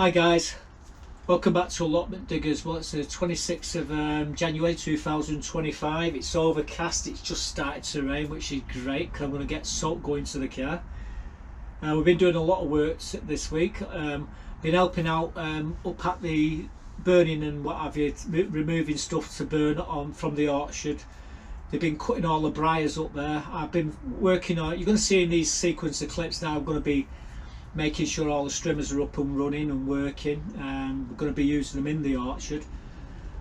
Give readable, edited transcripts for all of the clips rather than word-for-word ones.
Hi guys, welcome back to Allotment Diggers. Well, it's the 26th of January 2025. It's overcast, it's just started to rain, which is great because I'm going to get soaked going to the car. We've been doing a lot of work this week. Been helping out up at the burning and what have you, removing stuff to burn on from the orchard. They've been cutting all the briars up there. I've been working on, you're going to see in these sequence of clips now, I'm going to be making sure all the strimmers are up and running and working. We're going to be using them in the orchard.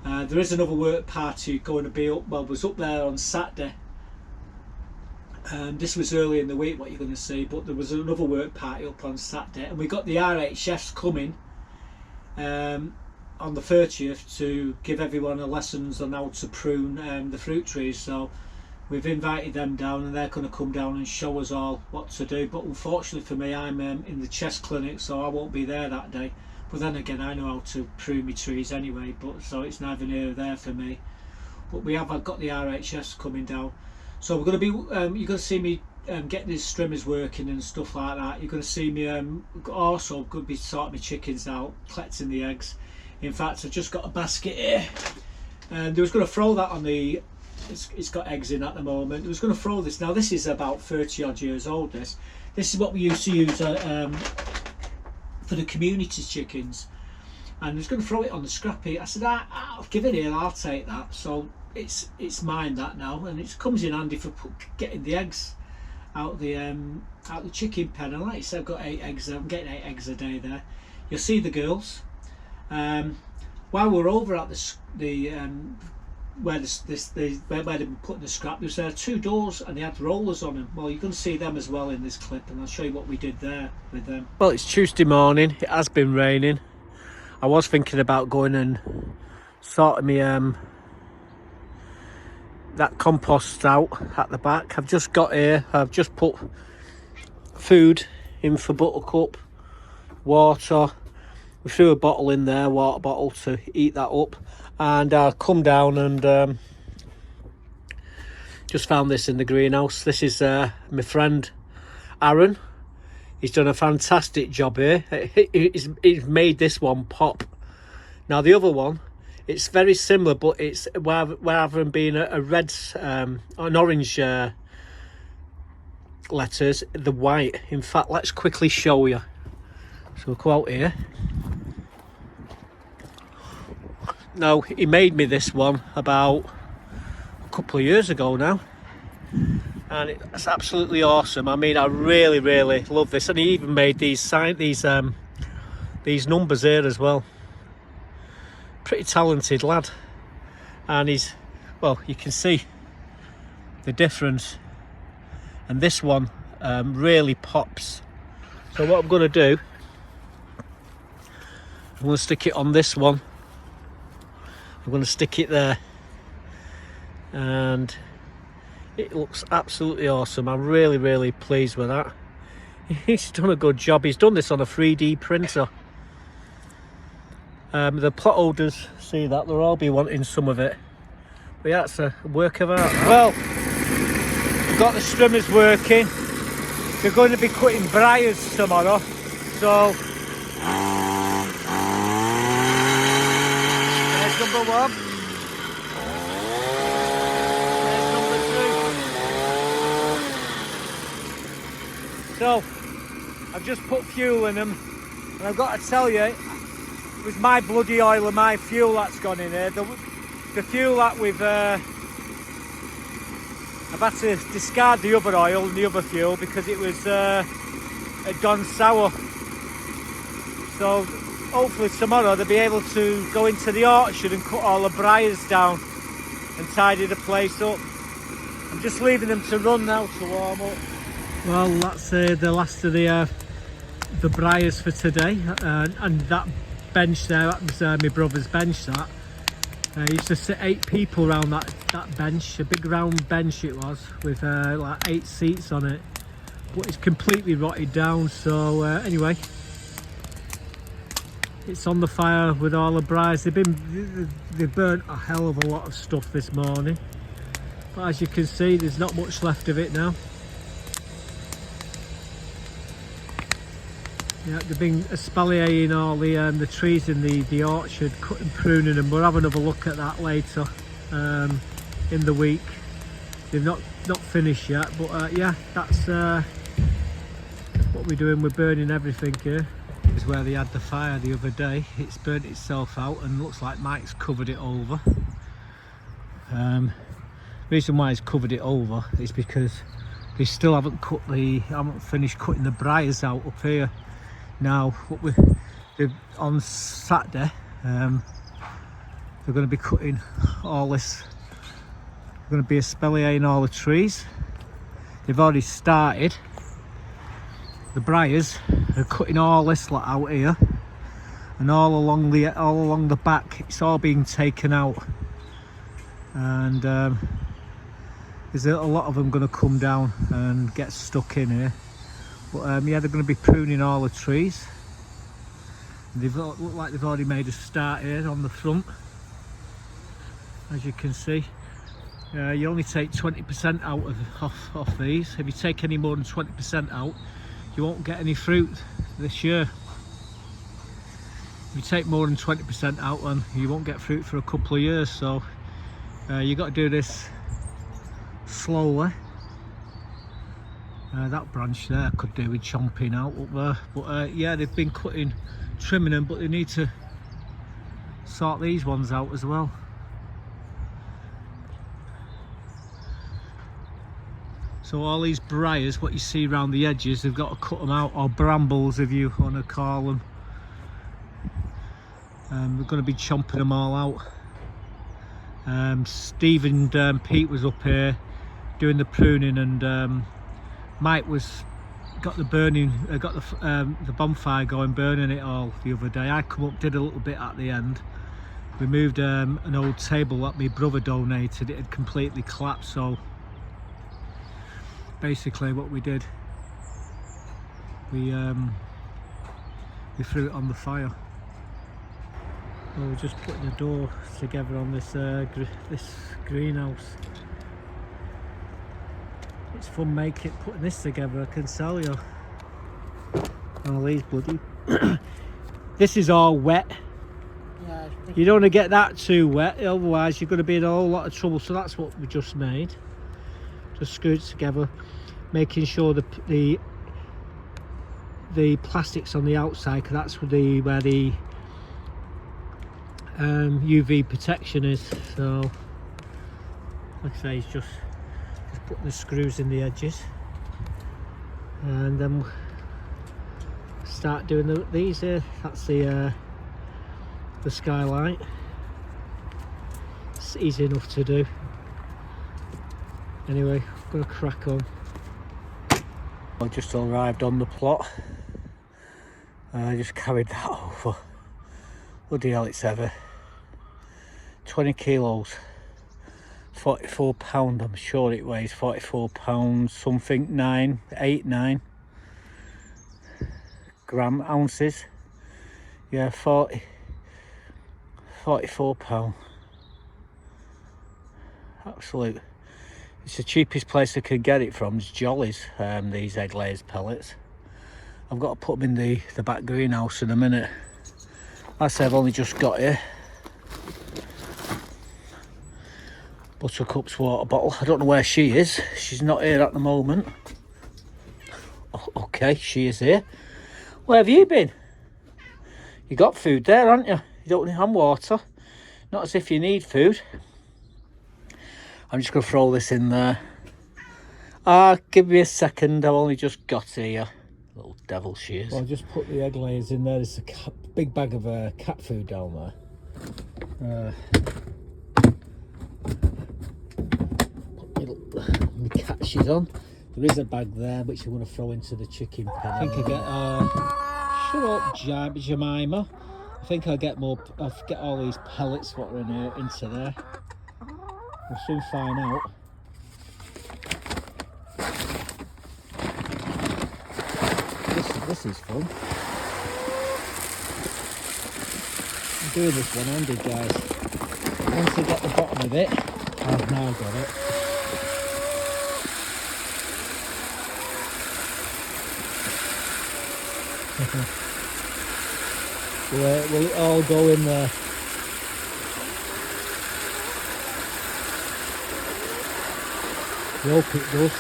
There is another work party going to be up, well, was up there on Saturday. This was early in the week what you're going to see, but there was another work party up on Saturday, and we got the RHFs coming on the 30th to give everyone a lessons on how to prune the fruit trees. So we've invited them down and they're going to come down and show us all what to do. But unfortunately for me, I'm in the chest clinic, so I won't be there that day. But then again, I know how to prune my trees anyway, but so it's neither here or there for me. But I've got the RHS coming down, so we're going to be you're going to see me get these strimmers working and stuff like that. You're going to see me also going to be sorting my chickens out, collecting the eggs. In fact, I've just got a basket here, and I was going to throw that on the, it's got eggs in at the moment. I was going to throw this. Now this is about 30 odd years old. This is what we used to use for the community chickens, and I was going to throw it on the scrap heap. I said, I'll give it here, I'll take that. So it's mine that now, and it comes in handy for getting the eggs out the chicken pen. And like I said, I've got 8 eggs there. I'm getting 8 eggs a day there. You'll see the girls. While we're over at where they've been putting the scrap, there's 2 doors and they had rollers on them. Well, you're going to see them as well in this clip, and I'll show you what we did there with them. Well, it's Tuesday morning, it has been raining. I was thinking about going and sorting me that compost out at the back. I've just got here, I've just put food in for Buttercup, water. We threw a bottle in there, water bottle, to eat that up, and I'll come down and just found this in the greenhouse. This is my friend Aaron. He's done a fantastic job here. He's made this one pop. Now the other one, it's very similar, but it's rather than being a red, an orange letters, the white. In fact, let's quickly show you. So we'll go out here. Now, he made me this one about a couple of years ago now, and it's absolutely awesome. I mean, I really love this, and he even made these numbers here as well. Pretty talented lad, and he's, well, you can see the difference, and this one really pops. So what I'm going to do, I'm going to stick it on this one. I'm going to stick it there, and it looks absolutely awesome. I'm really pleased with that. He's done a good job. He's done this on a 3D printer. The plot holders, see that, they'll all be wanting some of it. But yeah, it's a work of art. Well, we've got the strimmers working. They're going to be cutting briars tomorrow, so number 1. There's number 2. So I've just put fuel in them, and I've got to tell you, it was my bloody oil and my fuel that's gone in here. The fuel that I've had to discard the other oil and the other fuel because it was had gone sour. So hopefully tomorrow they'll be able to go into the orchard and cut all the briars down and tidy the place up. I'm just leaving them to run now to warm up. Well, that's the last of the briars for today, and that bench there, that was my brother's bench. That used to sit 8 people around that bench, a big round bench it was, with like 8 seats on it, but it's completely rotted down. So anyway, it's on the fire with all the briars. They've burnt a hell of a lot of stuff this morning, but as you can see, there's not much left of it now. Yeah, they've been espaliering all the trees in the orchard, cutting, pruning them. We'll have another look at that later in the week. They've not finished yet, but yeah, that's what we're doing. We're burning everything here. This is where they had the fire the other day. It's burnt itself out and looks like Mike's covered it over. Reason why he's covered it over is because they still haven't finished cutting the briars out up here. Now, on Saturday, they're going to be cutting all this. They're going to be espaliering all the trees. They've already started. The briars are cutting all this lot out here, and all along the back. It's all being taken out, and there's a lot of them going to come down and get stuck in here. But yeah, they're going to be pruning all the trees. They've look like they've already made a start here on the front, as you can see. You only take 20% out off these. If you take any more than 20% out, you won't get any fruit this year. If you take more than 20% out, then you won't get fruit for a couple of years. So you've got to do this slowly. That branch there could do with chomping out up there, but yeah, they've been trimming them, but they need to sort these ones out as well. So all these briars, what you see around the edges, they've got to cut them out, or brambles if you want to call them. We're going to be chomping them all out. Steve and Pete was up here doing the pruning, and Mike got the bonfire going, burning it all the other day. I come up, did a little bit at the end. We moved an old table that my brother donated. It had completely collapsed, so basically what we did, we threw it on the fire. Well, we're just putting a door together on this greenhouse. It's fun putting this together, I can tell you. Oh, these bloody this is all wet. Yeah, you don't want to get that too wet, otherwise you're going to be in a whole lot of trouble. So that's what we just made. Just screwed it together, making sure the plastic's on the outside, because that's where the UV protection is. So like I say, it's just putting the screws in the edges, and then start doing these here. That's the skylight. It's easy enough to do. Anyway, I'm gonna crack on. I just arrived on the plot. I just carried that over. Bloody hell, it's heavy. 20 kilos. 44 pound, I'm sure it weighs 44 pounds, something, 9 ounces. Yeah, 44 pound. Absolute. It's the cheapest place I could get it from, is Jolly's, these egg layers pellets. I've got to put them in the back greenhouse in a minute. Like I say, I've only just got here. Buttercup's water bottle. I don't know where she is. She's not here at the moment. Oh, okay, she is here. Where have you been? You got food there, haven't you? You don't need water. Not as if you need food. I'm just going to throw this in there. Give me a second. I've only just got here. Little devil she is. Well, I'll just put the egg layers in there. There's a big bag of cat food down there. The catches on. There is a bag there which I'm going to throw into the chicken pen. I think I get shut up, Jemima. I think I'll get all these pellets what are in here into there. We'll soon find out. This is fun. I'm doing this one-handed, guys. Once I get the bottom of it, I've now got it. Will it all go in there? I hope it does.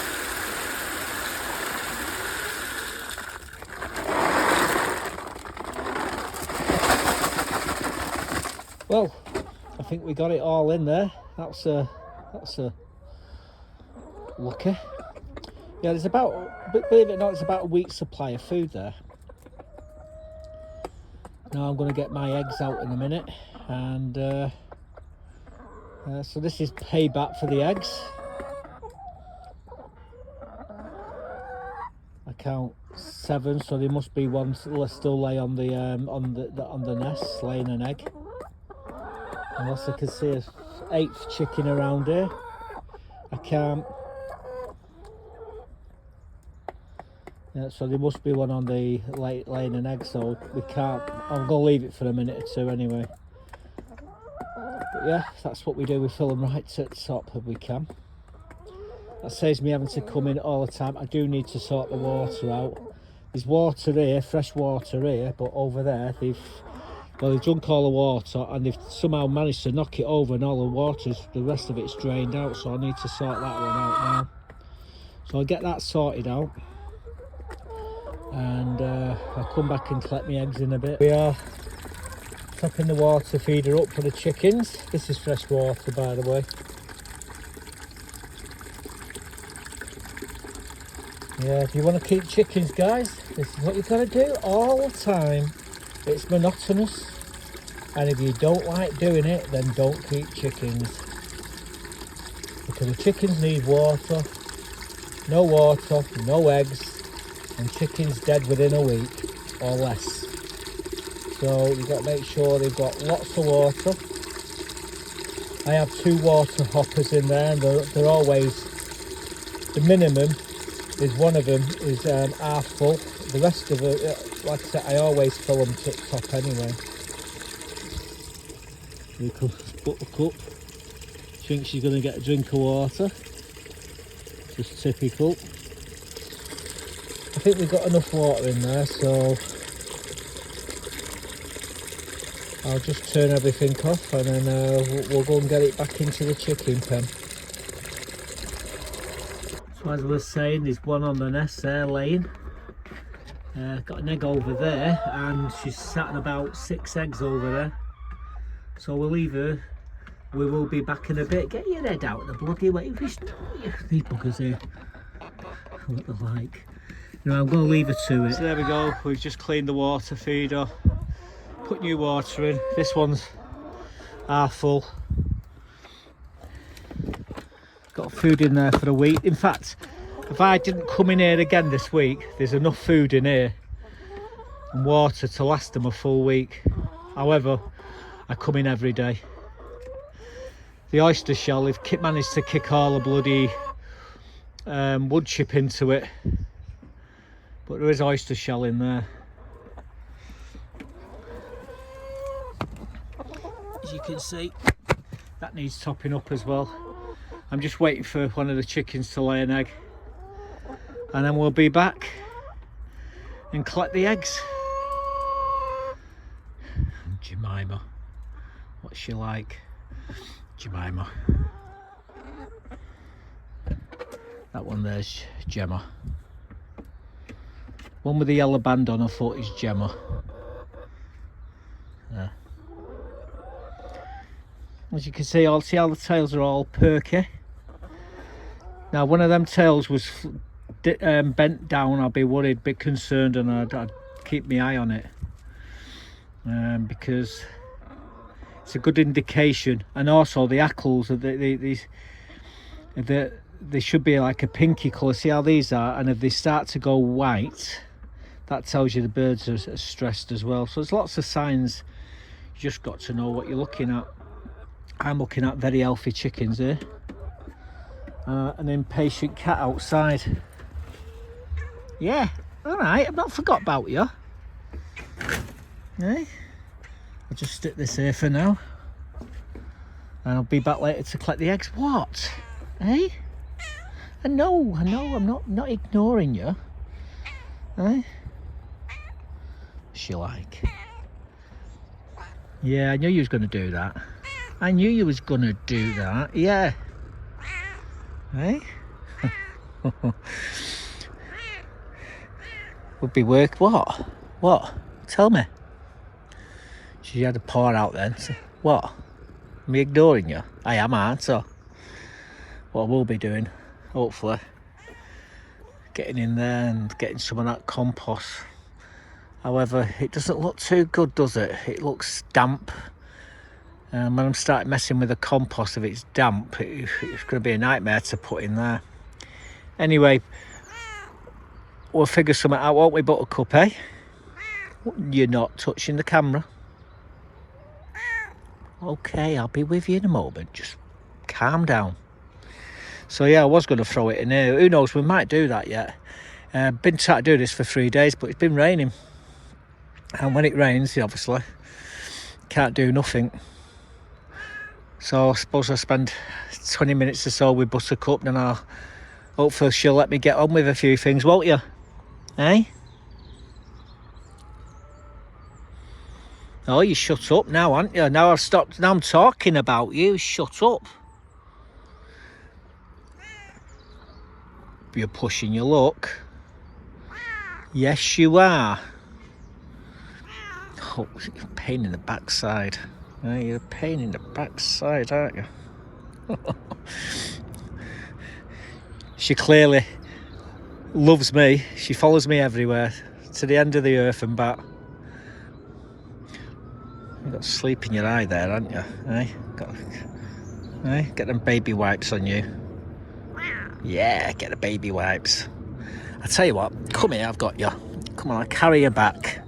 Well, I think we got it all in there. That's a lucky. Yeah, there's about, believe it or not, it's about a week's supply of food there. Now I'm going to get my eggs out in a minute, and so this is payback for the eggs. I count 7, so there must be one still lay on the nest, laying an egg. Unless I can see an 8th chicken around here, I can't. Yeah, so there must be one on the laying an egg, so we can't. I'm gonna leave it for a minute or two anyway. But yeah, that's what we do. We fill them right to the top if we can. That saves me having to come in all the time. I do need to sort the water out. There's water here, fresh water here, but over there they've drunk all the water, and they've somehow managed to knock it over, and all the rest of it's drained out, so I need to sort that one out now. So I'll get that sorted out, and I'll come back and collect my eggs in a bit. We are topping the water feeder up for the chickens. This is fresh water, by the way. Yeah, if you want to keep chickens, guys, this is what you've got to do all the time. It's monotonous, and if you don't like doing it, then don't keep chickens, because the chickens need water. No water, no eggs, and chickens dead within a week or less. So you've got to make sure they've got lots of water. I have 2 water hoppers in there, and they're always, the minimum is one of them is half full. The rest of it, like I said, I always fill them tip top anyway. Here comes Buttercup. She thinks she's going to get a drink of water. Just typical. I think we've got enough water in there, so I'll just turn everything off, and then we'll go and get it back into the chicken pen. So as I was saying, there's one on the nest there laying. Got an egg over there, and she's sat in about 6 eggs over there. So we'll leave her. We will be back in a bit. Get your head out of the bloody way. These buggers here. What they're like. You know, I'm going to leave her to it. So there we go. We've just cleaned the water feeder. Put new water in. This one's half full. Got food in there for a week. In fact, if I didn't come in here again this week, there's enough food in here and water to last them a full week. However, I come in every day. The oyster shell, they've managed to kick all the bloody wood chip into it, but there is oyster shell in there. As you can see, that needs topping up as well. I'm just waiting for one of the chickens to lay an egg, and then we'll be back and collect the eggs. Jemima, what's she like? Jemima. That one there's Gemma. One with the yellow band on her foot is Gemma. There. As you can see how the tails are all perky. Now one of them tails was bent down. I'd be worried, a bit concerned, and I'd keep my eye on it, because it's a good indication. And also the hackles, they should be like a pinky colour. See how these are? And if they start to go white, that tells you the birds are stressed as well. So there's lots of signs. You just got to know what you're looking at. I'm looking at very healthy chickens here. An impatient cat outside. Yeah, all right, I've not forgot about you. Hey, I'll just stick this here for now, and I'll be back later to collect the eggs. What? Hey? I know, I'm not ignoring you. Hey? she like? Yeah, I knew you was going to do that. I knew you was going to do that. Yeah. Hey? Would be work. What? What? Tell me. She had a paw out then. So, what? Am I ignoring you? I am, aren't I? What I will be doing, hopefully, getting in there and getting some of that compost. However, it doesn't look too good, does it? It looks damp. When I'm starting messing with the compost, if it's damp, it's going to be a nightmare to put in there. Anyway, we'll figure something out, won't we, Buttercup, eh? You're not touching the camera. Okay, I'll be with you in a moment. Just calm down. So yeah, I was going to throw it in here. Who knows, we might do that yet. Been trying to do this for 3 days, but it's been raining. And when it rains, you obviously can't do nothing. So I suppose I'll spend 20 minutes or so with Buttercup, and I'll hopefully she'll let me get on with a few things, won't you? Eh? Oh, you shut up now, aren't you? Now I've stopped. Now I'm talking about you. Shut up. You're pushing your luck. Yes, you are. Oh, you're a pain in the backside. You're a pain in the backside, aren't you? She clearly loves me. She follows me everywhere, to the end of the earth and back. You've got sleep in your eye there, haven't you? Get them baby wipes on you. Yeah, get the baby wipes. I tell you what, come here, I've got you. Come on, I'll carry you back.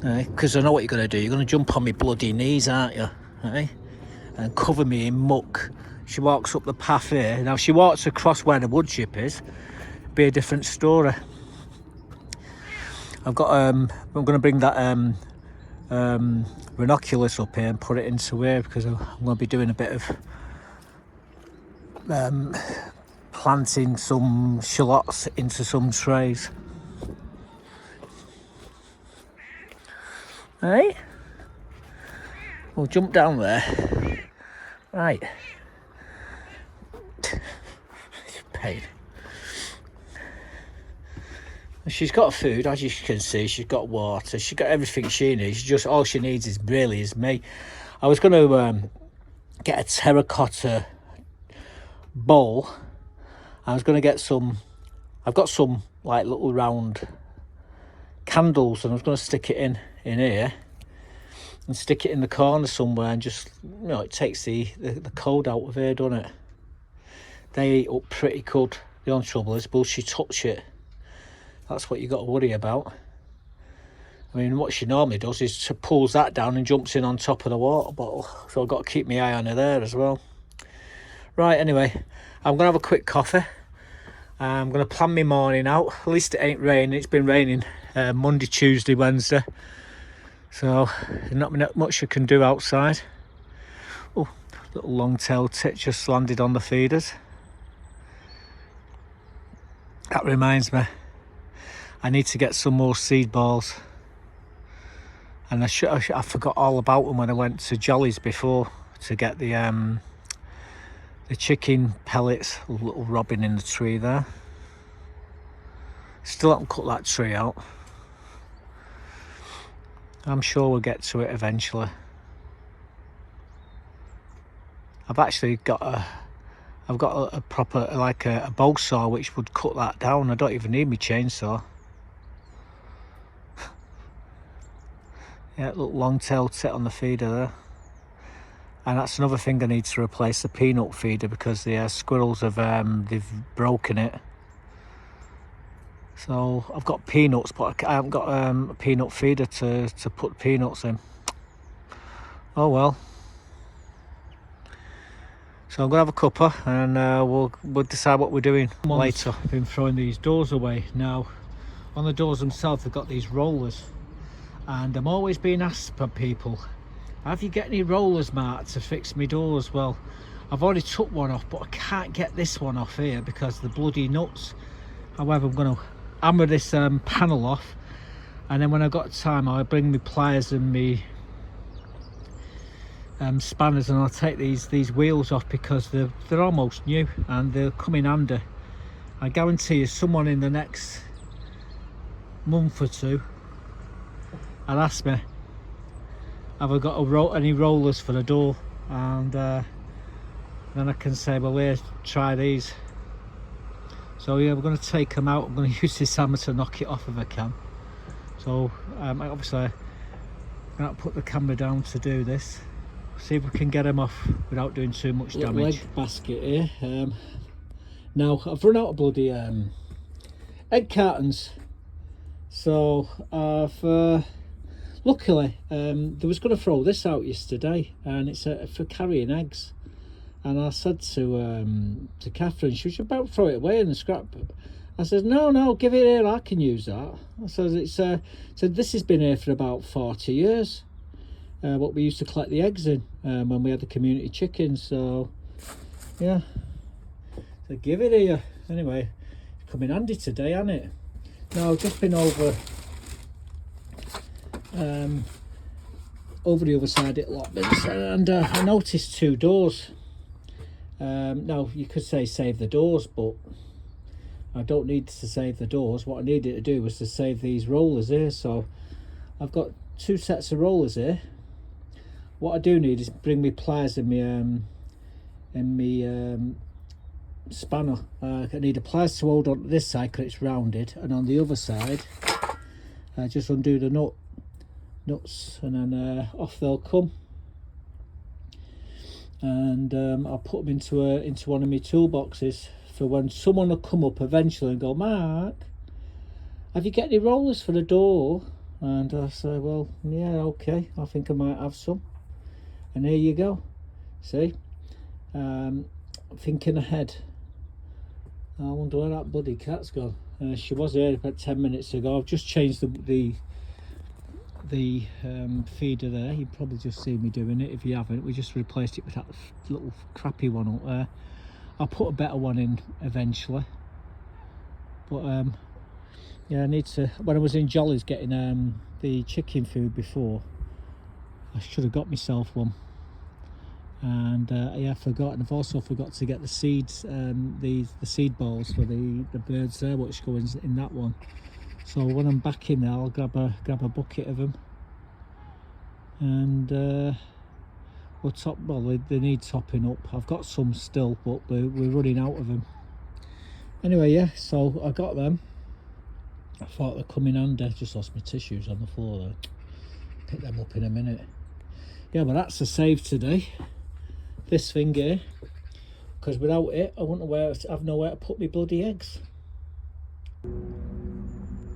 Because I know what you're going to do. You're going to jump on me bloody knees, aren't you? And cover me in muck. She walks up the path here. Now, if she walks across where the wood chip is, it'd be a different story. I'm going to bring that ranunculus up here and put it into here, because I'm going to be doing a bit of planting some shallots into some trays. Hey, we'll jump down there. Right. Pain. She's got food, as you can see. She's got water. She's got everything she needs. Just all she needs is me. I was going to get a terracotta bowl. I was going to get some. I've got some like little round candles, and I was going to stick it in here and stick it in the corner somewhere, and just, you know, it takes the cold out of here, doesn't it? They eat up pretty good. The only trouble is, will she touch it? That's what you got to worry about. I mean, what she normally does is she pulls that down and jumps in on top of the water bottle, so I've got to keep my eye on her there as well. Right, anyway, I'm going to have a quick coffee. I'm going to plan my morning out. At least it ain't raining. It's been raining Monday, Tuesday, Wednesday. So there's not much you can do outside. Oh, little long-tailed tit just landed on the feeders. That reminds me, I need to get some more seed balls. And I forgot all about them when I went to Jolly's before to get the chicken pellets. A little robin in the tree there. Still haven't cut that tree out. I'm sure we'll get to it eventually. I've actually got a proper, like a bow saw which would cut that down. I don't even need my chainsaw. Yeah, little long-tailed tit on the feeder there. And that's another thing I need to replace, the peanut feeder, because the squirrels have they've broken it. So I've got peanuts, but I haven't got a peanut feeder to put peanuts in. Oh well. So I'm gonna have a cuppa, and we'll decide what we're doing later. I've been throwing these doors away now. On the doors themselves, they've got these rollers, and I'm always being asked by people, have you got any rollers, Mark, to fix me doors? Well, I've already took one off, but I can't get this one off here because of the bloody nuts. However, I'm going to hammer this panel off, and then when I've got time I'll bring my pliers and my spanners, and I'll take these wheels off because they're almost new and they'll come in handy. I guarantee you someone in the next month or two will ask me, have I got any rollers for the door, and then I can say, well, here, try these. So yeah, we're going to take them out. I'm going to use this hammer to knock it off if I can. So obviously I'm going to put the camera down to do this, see if we can get them off without doing too much damage. Egg basket here. Now I've run out of bloody egg cartons, so I've luckily they was going to throw this out yesterday, and it's for carrying eggs. And I said to Catherine, she was about to throw it away in the scrap. I said, no, give it here, I can use that. I said, this has been here for about 40 years. What we used to collect the eggs in when we had the community chickens. So yeah, so give it here. Anyway, it's come in handy today, hasn't it? Now I've just been over the other side at Allotments, and I noticed 2 doors. Now you could say save the doors, but I don't need to save the doors. What I needed to do was to save these rollers here. So I've got 2 sets of rollers here. What I do need is bring me pliers in my spanner. I need a pliers to hold on this side because it's rounded, and on the other side just undo the nuts, and then off they'll come. And I'll put them into one of my toolboxes for when someone will come up eventually and go, Mark, have you got any rollers for the door? And I say, well, yeah, okay, I think I might have some. And here you go. See, thinking ahead. I wonder where that bloody cat's gone. She was here about 10 minutes ago. I've just changed the feeder there. You've probably just seen me doing it. If you haven't, we just replaced it with that little crappy one up there. I'll put a better one in eventually, but yeah, I need to. When I was in Jolly's getting the chicken food before, I should have got myself one, and yeah, I forgot. And I've also forgot to get the seeds, the seed balls for the birds there, which go in that one. So when I'm back in there, I'll grab a bucket of them, and they need topping up. I've got some still, but we're running out of them. Anyway, yeah, so I got them. I thought they'd come in handy. Just lost my tissues on the floor there. Pick them up in a minute. Yeah, but that's a save today. This thing here, because without it, I wouldn't have nowhere to put my bloody eggs.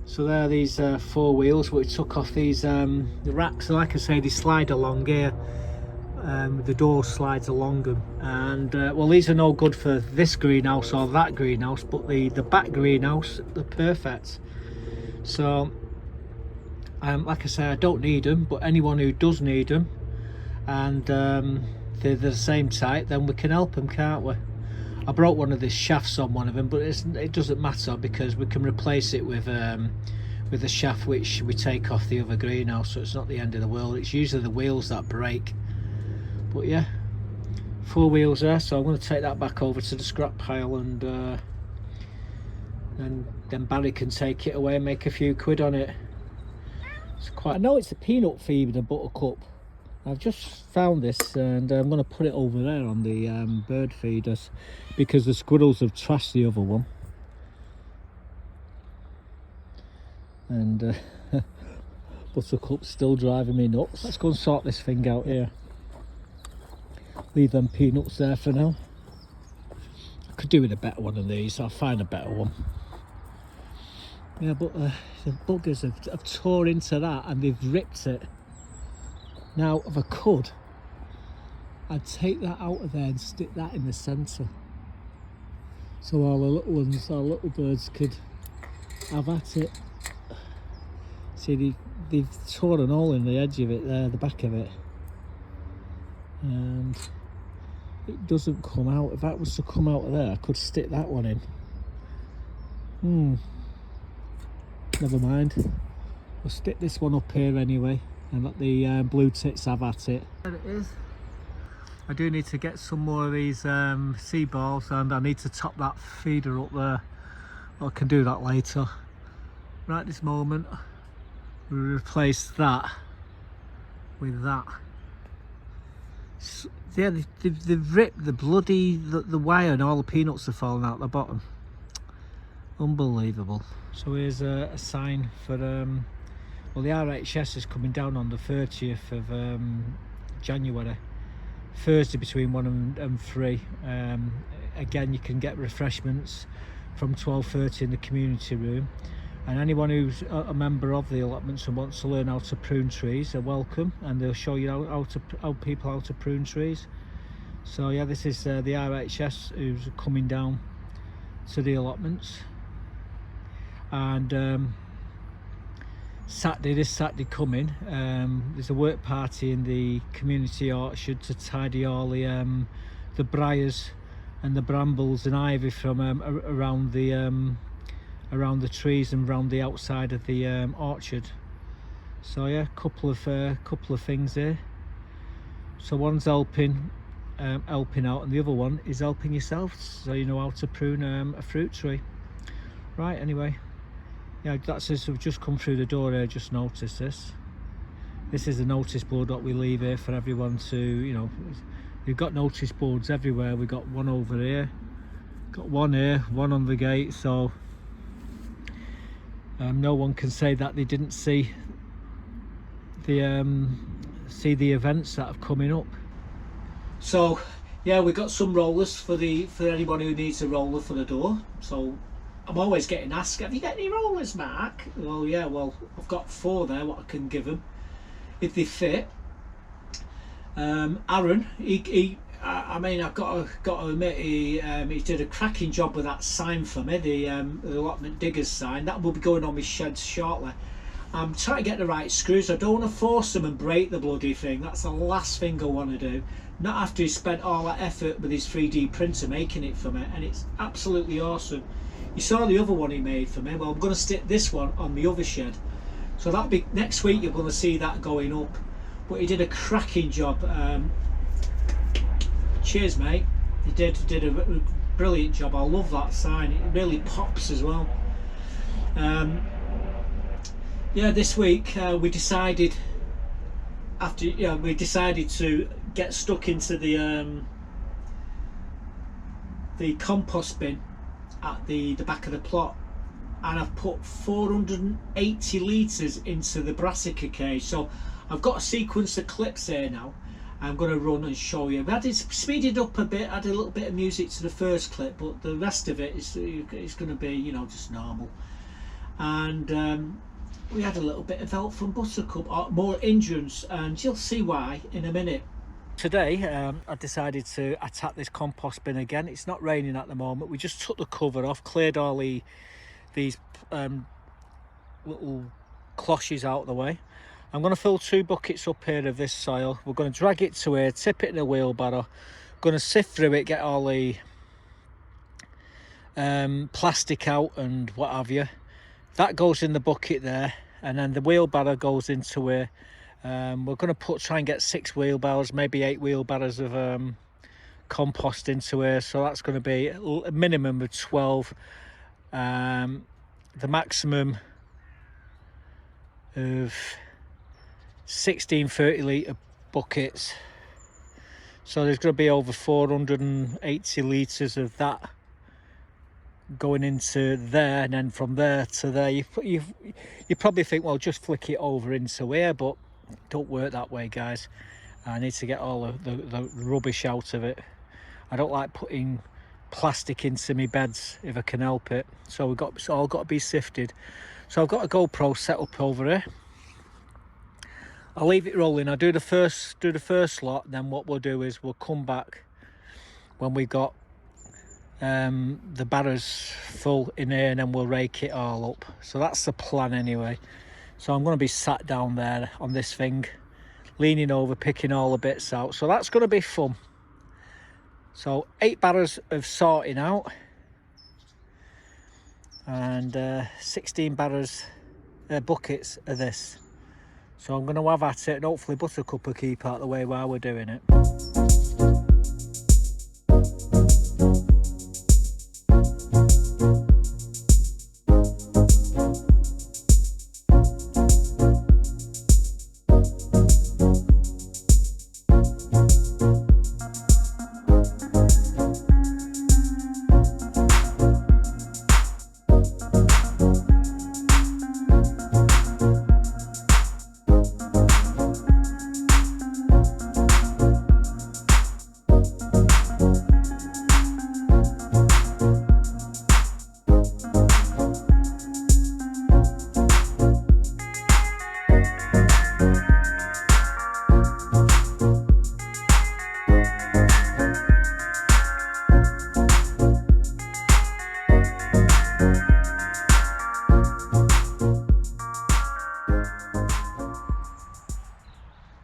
So there are these 4 wheels which took off these the racks. So like I say, they slide along here. The door slides along them, and well, these are no good for this greenhouse or that greenhouse, but the back greenhouse, they're perfect. So like I say, I don't need them, but anyone who does need them, and they're the same type, then we can help them, can't we? I broke one of the shafts on one of them, but it doesn't matter because we can replace it with a shaft which we take off the other greenhouse, so it's not the end of the world. It's usually the wheels that break. But yeah, 4 wheels there, so I'm going to take that back over to the scrap pile, and then Barry can take it away and make a few quid on it. It's quite. I know it's a peanut feeder buttercup. I've just found this, and I'm going to put it over there on the bird feeders because the squirrels have trashed the other one. And Buttercup's still driving me nuts. Let's go and sort this thing out here. Leave them peanuts there for now. I could do with a better one of these. I'll find a better one. Yeah, but the buggers have tore into that and they've ripped it. Now, if I could, I'd take that out of there and stick that in the centre, so all the little ones, our little birds, could have at it. See, they've torn an hole in the edge of it there, the back of it, and it doesn't come out. If that was to come out of there, I could stick that one in. Never mind. We'll stick this one up here anyway and let the blue tits have at it. There it is. I do need to get some more of these sea balls, and I need to top that feeder up there. I can do that later. Right this moment, we replace that with that. So, yeah, they've ripped the bloody the wire, and all the peanuts are falling out the bottom. Unbelievable. So here's a sign for well, the RHS is coming down on the 30th of January, Thursday between 1 and 3. Again, you can get refreshments from 12:30 in the community room, and anyone who's a member of the allotments and wants to learn how to prune trees are welcome, and they'll show you how people to prune trees. So yeah, this is the RHS who's coming down to the allotments, and this Saturday coming, there's a work party in the community orchard to tidy all the briars and the brambles and ivy from around the trees and around the outside of the orchard. So yeah, couple of things here. So one's helping out, and the other one is helping yourself, so you know how to prune a fruit tree. Right, anyway, yeah, that's as we've just come through the door here. Just noticed this. This is a notice board that we leave here for everyone to, you know, we've got notice boards everywhere. We've got one over here, got one here, one on the gate, so no one can say that they didn't see the events that are coming up. So yeah, we've got some rollers for anyone who needs a roller for the door. So I'm always getting asked, have you got any rollers, Mark? Well, yeah, well, I've got 4 there what I can give them if they fit. Aaron, I mean, I've got to admit, he did a cracking job with that sign for me, the allotment diggers sign. That will be going on my sheds shortly. I'm trying to get the right screws. I don't want to force them and break the bloody thing. That's the last thing I want to do. Not after he spent all that effort with his 3D printer making it for me, and it's absolutely awesome. You saw the other one he made for me. Well, I'm going to stick this one on the other shed. So that'll be next week. You're going to see that going up. But he did a cracking job. Cheers, mate. He did a brilliant job. I love that sign. It really pops as well. Yeah, this week we decided to get stuck into the compost bin at the back of the plot, and I've put 480 litres into the brassica cage. So I've got a sequence of clips here now. I'm going to run and show you. I did speed it up a bit, add a little bit of music to the first clip, but the rest of it is going to be, you know, just normal. And we had a little bit of help from Buttercup, more endurance, and you'll see why in a minute. Today I decided to attack this compost bin again. It's not raining at the moment. We just took the cover off, cleared all these little cloches out of the way. I'm going to fill 2 buckets up here of this soil. We're going to drag it to here, tip it in a wheelbarrow, going to sift through it, get all the plastic out and what have you. That goes in the bucket there, and then the wheelbarrow goes into here. We're going to try and get 6 wheelbarrows, maybe 8 wheelbarrows of compost into here. So that's going to be a minimum of 12. The maximum of 16 30-litre buckets. So there's going to be over 480 litres of that going into there, and then from there to there. You probably think, well, just flick it over into here, but it don't work that way, guys. I need to get all the rubbish out of it. I don't like putting plastic into my beds if I can help it, so it's all got to be sifted. So I've got a GoPro set up over here. I'll leave it rolling. I'll do the first lot, and then what we'll do is we'll come back when we got the barrows full in here, and then we'll rake it all up. So that's the plan anyway. So I'm going to be sat down there on this thing, leaning over, picking all the bits out. So that's going to be fun. So 8 barrows of sorting out, and 16 barrows buckets of this. So I'm going to have at it, and hopefully Buttercup will keep out of the way while we're doing it.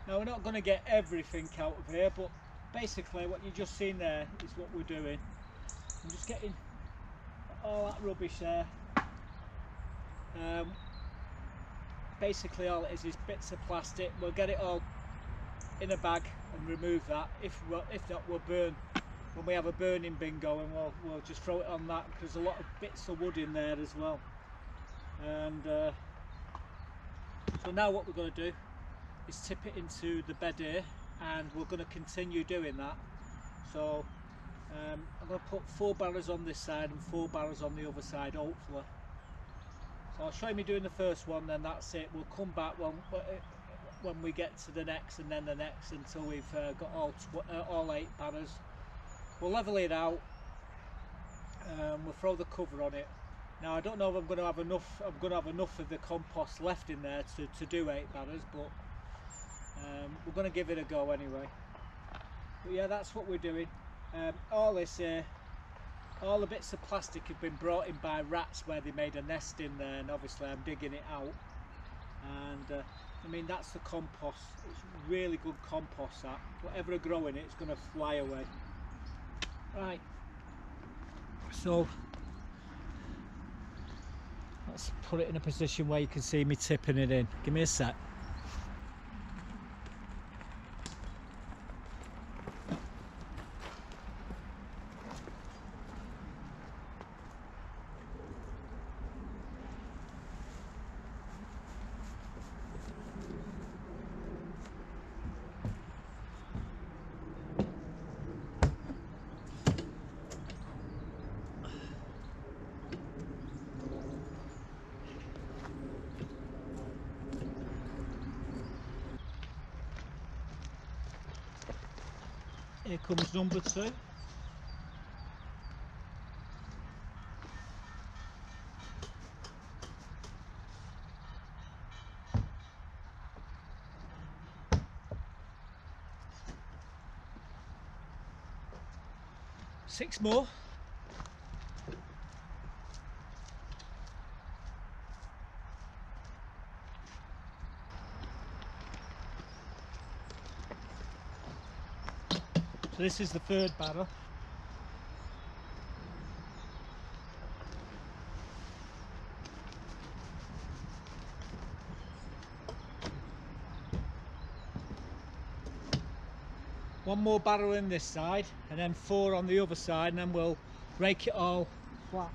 Now we're not going to get everything out of here, but basically what you've just seen there is what we're doing. I'm just getting all that rubbish there. Basically all it is bits of plastic. We'll get it all in a bag and remove that. If not, we'll burn. When we have a burning bin going, we'll just throw it on that, because there's a lot of bits of wood in there as well. And so now what we're going to do is tip it into the bed here, and we're going to continue doing that. So I'm going to put 4 barrels on this side and 4 barrels on the other side, hopefully. So I'll show you me doing the first one, then that's it. We'll come back when we get to the next, and then the next, until we've got all 8 barrels. We'll level it out. We'll throw the cover on it. Now I don't know if I'm going to have enough. I'm going to have enough of the compost left in there to do 8 barrels, but we're going to give it a go anyway. But yeah, that's what we're doing. All this here, all the bits of plastic have been brought in by rats where they made a nest in there, and obviously I'm digging it out. And I mean, that's the compost. It's really good compost, that. Whatever I grow in it, it's going to fly away. Right, so let's put it in a position where you can see me tipping it in. Give me a sec. Here comes number 2. Six more. So this is the 3rd barrel. One more barrel in this side, and then 4 on the other side, and then we'll rake it all flat.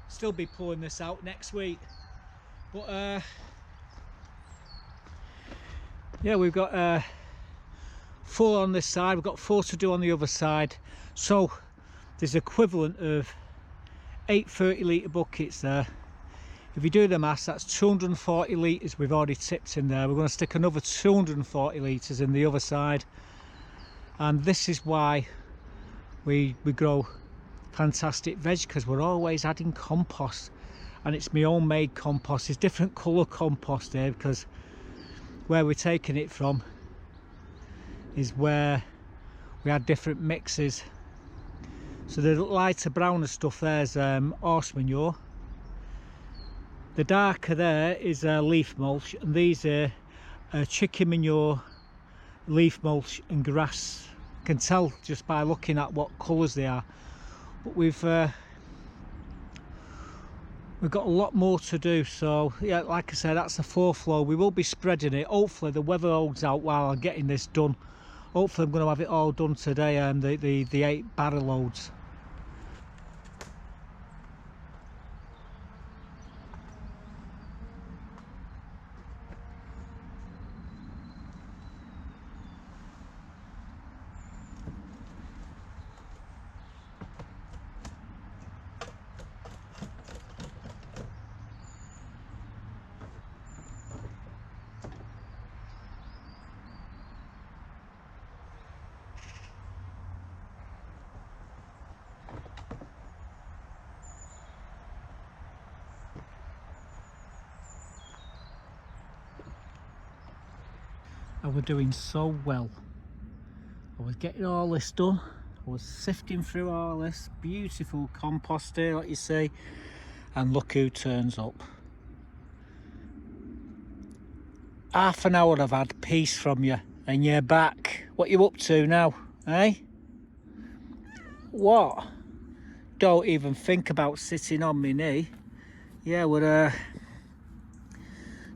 Still be pulling this out next week, but yeah, we've got 4 on this side, we've got 4 to do on the other side, so there's equivalent of 8 30-litre buckets there. If you do the maths, that's 240 litres we've already tipped in there. We're going to stick another 240 litres in the other side, and this is why we grow fantastic veg, because we're always adding compost, and it's my own made compost. It's different colour compost here, because where we're taking it from, is where we had different mixes. So the lighter browner stuff there's horse manure, the darker there is leaf mulch, and these are chicken manure, leaf mulch and grass. You can tell just by looking at what colours they are. But we've got a lot more to do. So yeah, like I said, that's the 4th load. We will be spreading it. Hopefully the weather holds out while I'm getting this done. Hopefully I'm going to have it all done today, and the 8 barrow loads. I was doing so well. I was getting all this done. I was sifting through all this beautiful compost here, like you see, and look who turns up. Half an hour I've had peace from you, and you're back. What you up to now, eh? What? Don't even think about sitting on my knee. Yeah, we're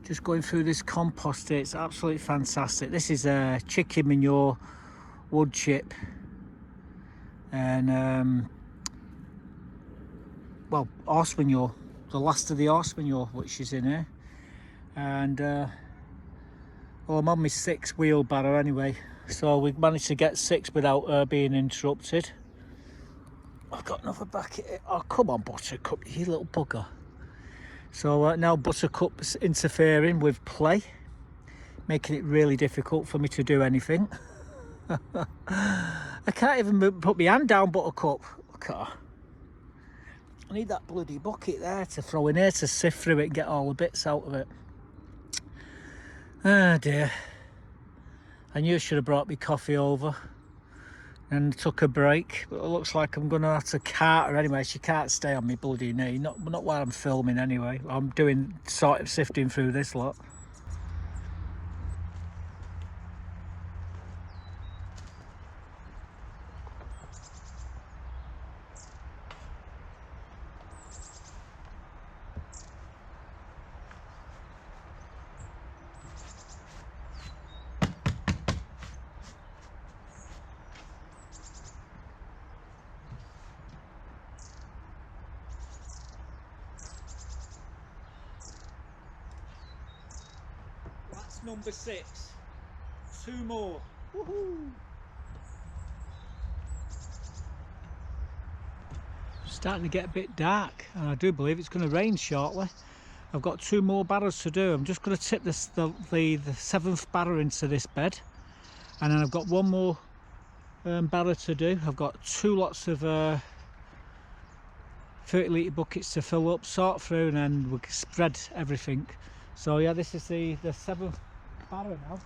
just going through this compost here. It's absolutely fantastic. This is chicken manure, wood chip, and well, horse manure, the last of the horse manure which is in here. And well, I'm on my 6th wheelbarrow anyway, so we've managed to get 6 without being interrupted. I've got another bucket here. Oh, come on, Buttercup, you little bugger. So now Buttercup's interfering with play, making it really difficult for me to do anything. I can't even put my hand down, Buttercup. Look at her. I need that bloody bucket there to throw in here to sift through it and get all the bits out of it. Ah dear. I knew I should have brought me coffee over and took a break, but it looks like I'm gonna have to cart her anyway. She can't stay on me bloody knee, not while I'm filming anyway. I'm doing sort of sifting through this lot. That's number 6. 2 more. Woohoo! Starting to get a bit dark, and I do believe it's going to rain shortly. I've got 2 more barrows to do. I'm just going to tip the 7th barrow into this bed, and then I've got 1 more barrow to do. I've got 2 lots of 30 litre buckets to fill up, sort through, and then we can spread everything. So yeah, this is the 7th barrow now.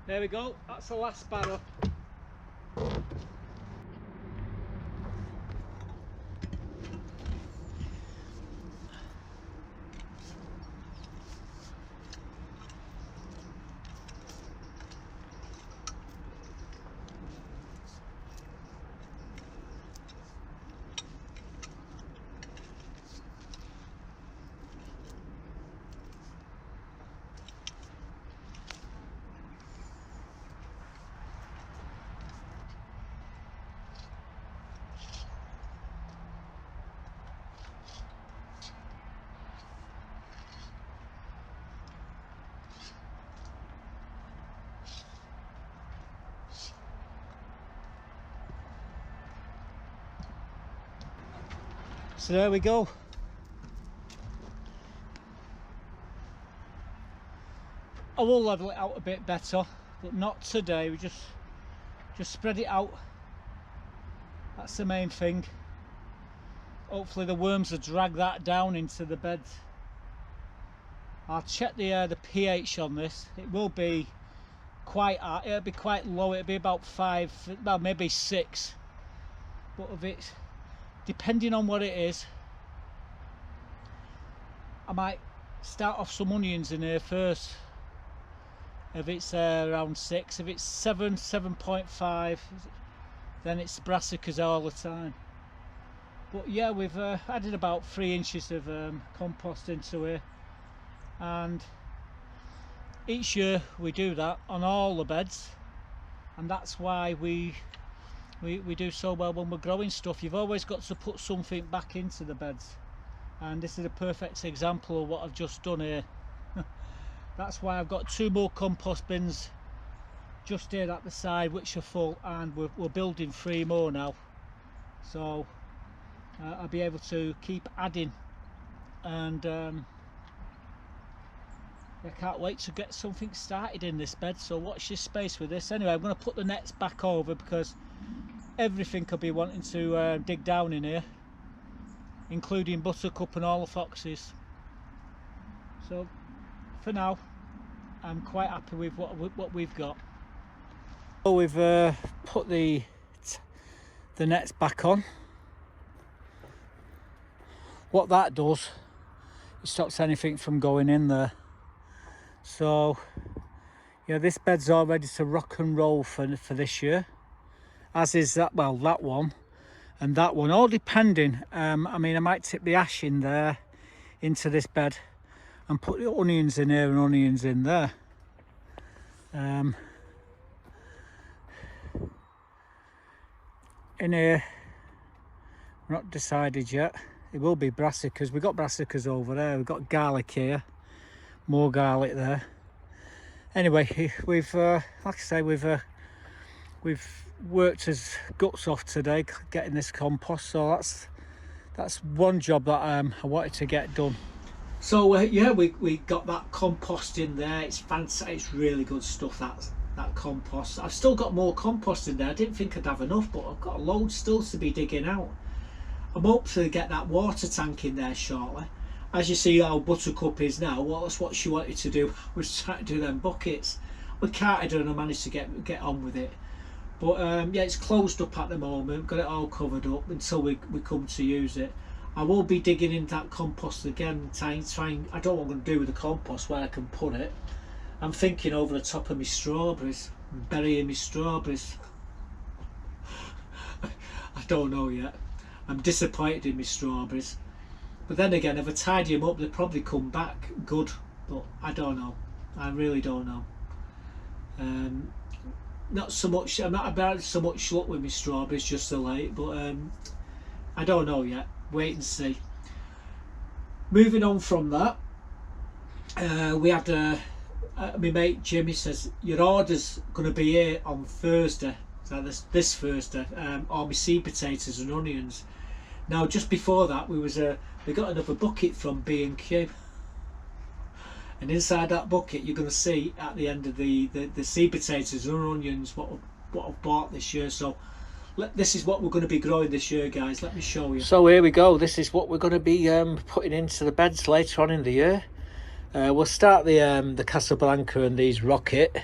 There we go, that's the last barrow. So there we go. I will level it out a bit better, but not today. We just spread it out. That's the main thing. Hopefully the worms will drag that down into the bed. I'll check the pH on this. It will be quite high. It'll be quite low. It'll be about 5, well maybe 6. But if it's, depending on what it is, I might start off some onions in here first. If it's around 6, if it's 7, 7.5, then it's brassicas all the time. But yeah, we've added about 3 inches of compost into here, and each year we do that on all the beds, and that's why we do so well when we're growing stuff. You've always got to put something back into the beds, and this is a perfect example of what I've just done here. That's why I've got 2 more compost bins just here at the side which are full, and we're building 3 more now, so I'll be able to keep adding, and I can't wait to get something started in this bed. So watch this space with this. Anyway, I'm going to put the nets back over because everything could be wanting to dig down in here, including Buttercup and all the foxes. So for now I'm quite happy with what we've got. So we've put the nets back on. What that does, it stops anything from going in there. So yeah, this bed's all ready to rock and roll for this year, as is that, well, that one and that one, all depending. I mean, I might tip the ash in there into this bed and put the onions in here and onions in there. In here, not decided yet. It will be brassicas. We've got brassicas over there. We've got garlic here, more garlic there. Anyway, we've like I say, we've worked his guts off today getting this compost. So that's one job that I wanted to get done. So yeah, we got that compost in there. It's fantastic. It's really good stuff, that compost. I've still got more compost in there. I didn't think I'd have enough, but I've got a load still to be digging out. I'm hoping to get that water tank in there shortly. As you see how Buttercup is now, well, that's what she wanted to do, was trying to do them buckets. We can't do, and I managed to get on with it. But yeah, it's closed up at the moment. Got it all covered up until we come to use it. I will be digging in that compost again, trying. I don't know what I'm going to do with the compost, where I can put it. I'm thinking over the top of my strawberries, burying my strawberries. I don't know yet. I'm disappointed in my strawberries, but then again, if I tidy them up, they'll probably come back good. But I don't know. I really don't know. Not so much. I'm not about so much luck with my strawberries just so late, but I don't know yet. Wait and see. Moving on from that, we had my mate Jimmy says your order's going to be here on Thursday. So this Thursday, all my seed potatoes and onions. Now, just before that, we got another bucket from B&Q, and inside that bucket, you're going to see at the end of the seed potatoes and onions what I've bought this year. So this is what we're going to be growing this year, guys. Let me show you. So here we go. This is what we're going to be putting into the beds later on in the year. We'll start the Casablanca and these rocket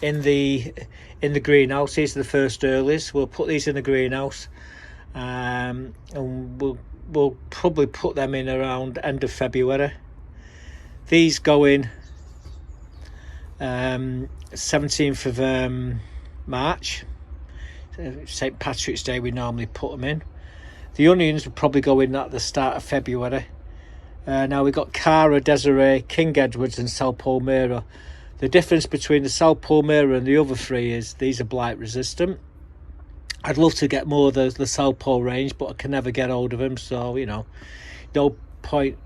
in the greenhouse. These are the first earlies. We'll put these in the greenhouse, and we'll probably put them in around end of February. These go in 17th of March, St. Patrick's Day. We normally put them in. The onions will probably go in at the start of February. Now we've got Cara, Desiree, King Edwards and Sal Palmyra. The difference between the Sal Palmyra and the other 3 is these are blight resistant. I'd love to get more of the Sal Pal range, but I can never get hold of them, so you know, no point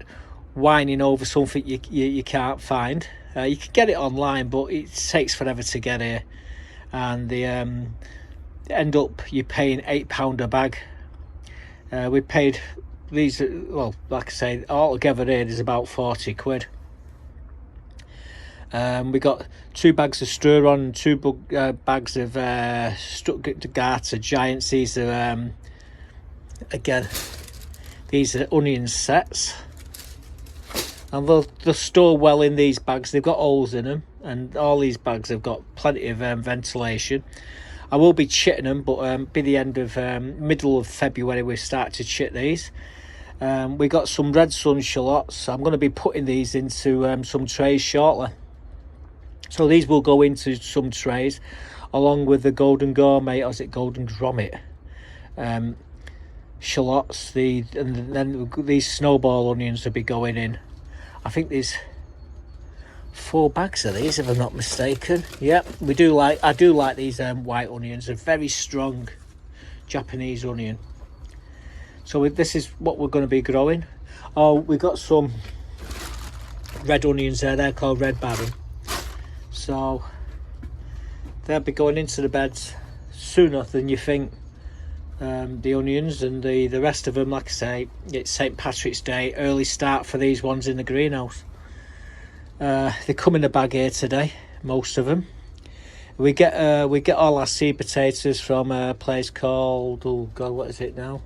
whining over something you can't find. You can get it online, but it takes forever to get here, and they end up you paying £8 a bag. We paid these, well, like I say, altogether here is about 40 quid. We got 2 bags of stir on, 2 bags of Stuttgart Giants. These are again, these are onion sets, and they'll store well in these bags. They've got holes in them, and all these bags have got plenty of ventilation. I will be chitting them, but by the end of middle of February we start to chit these. We got some red sun shallots. I'm going to be putting these into some trays shortly. So these will go into some trays along with the golden gourmet, or is it golden grommet, shallots. And then these snowball onions will be going in. I think there's 4 bags of these, if I'm not mistaken. Yep, I do like these white onions. They're very strong Japanese onion. So this is what we're going to be growing. Oh, we got some red onions there. They're called red baron. So they'll be going into the beds sooner than you think. The onions and the rest of them, like I say, it's St. Patrick's Day, early start for these ones in the greenhouse. They come in a bag here today, most of them. We get all our seed potatoes from a place called, oh god, what is it now?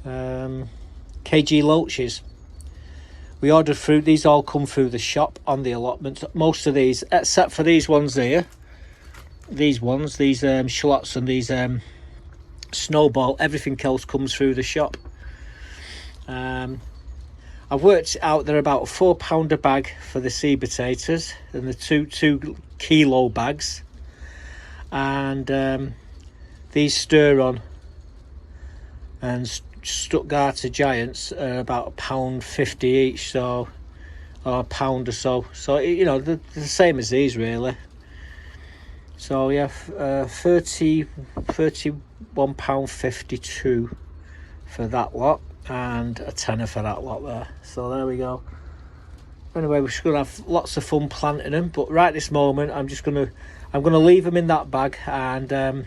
KG Loaches. We ordered fruit. These all come through the shop on the allotments. Most of these, except for these ones here, these shallots and these snowball, everything else comes through the shop. I've worked out they're about a £4 a bag for the seed potatoes, and the 2 kilo bags, and these stir on and Stuttgart Giants are about £1.50 each, so, or £1 or so. So you know, they're the same as these really. So yeah, £31.52 for that lot, and a tenner for that lot there. So there we go. Anyway, we're just gonna have lots of fun planting them, but right this moment I'm gonna leave them in that bag, and I'll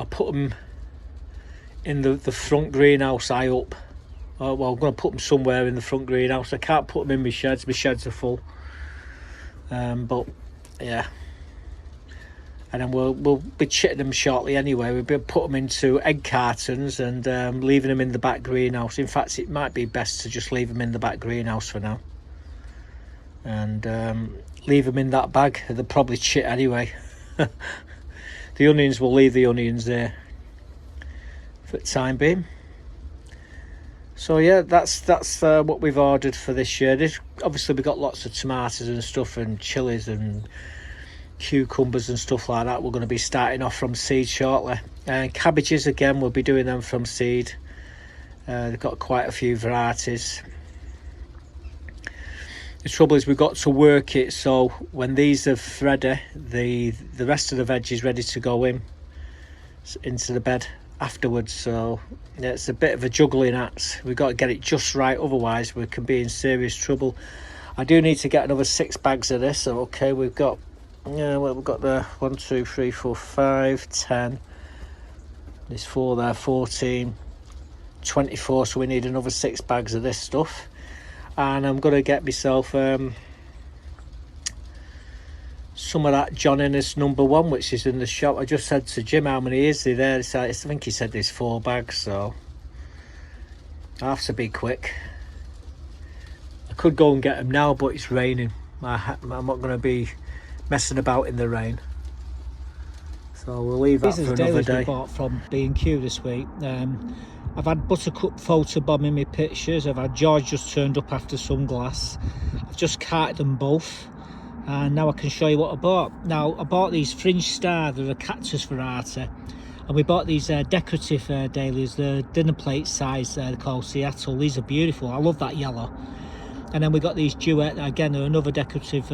put them in the front greenhouse high up. Well, I'm going to put them somewhere in the front greenhouse. I can't put them in my sheds are full. But yeah, and then we'll be chitting them shortly anyway. We'll be put them into egg cartons and leaving them in the back greenhouse. In fact, it might be best to just leave them in the back greenhouse for now, and leave them in that bag. They'll probably chit anyway. The onions, will leave the onions there for the time being. So yeah, that's what we've ordered for this year. Obviously we've got lots of tomatoes and stuff, and chilies and cucumbers and stuff like that. We're going to be starting off from seed shortly, and cabbages again, we'll be doing them from seed. They've got quite a few varieties. The trouble is we've got to work it so when these are ready, the rest of the veg is ready to go into the bed afterwards. So yeah, it's a bit of a juggling act. We've got to get it just right, otherwise we can be in serious trouble. I do need to get another 6 bags of this. So okay, we've got we've got the 1 2 3 4 5 10, there's 4 there, 14, 24, so we need another 6 bags of this stuff. And I'm going to get myself some of that John Innes #1, which is in the shop. I just said to Jim how many is there. I think he said there's 4 bags, so I have to be quick. I could go and get them now, but it's raining. I'm not going to be messing about in the rain, so we'll leave that for another day. We bought from B&Q this week. I've had Buttercup photobombing me pictures. I've had George just turned up after sunglass. I've just carted them both, and now I can show you what I bought. Now I bought these Fringe Star, they're a cactus variety, and we bought these decorative dahlias, the dinner plate size, they're called Seattle. These are beautiful, I love that yellow. And then we got these Duet, again they're another decorative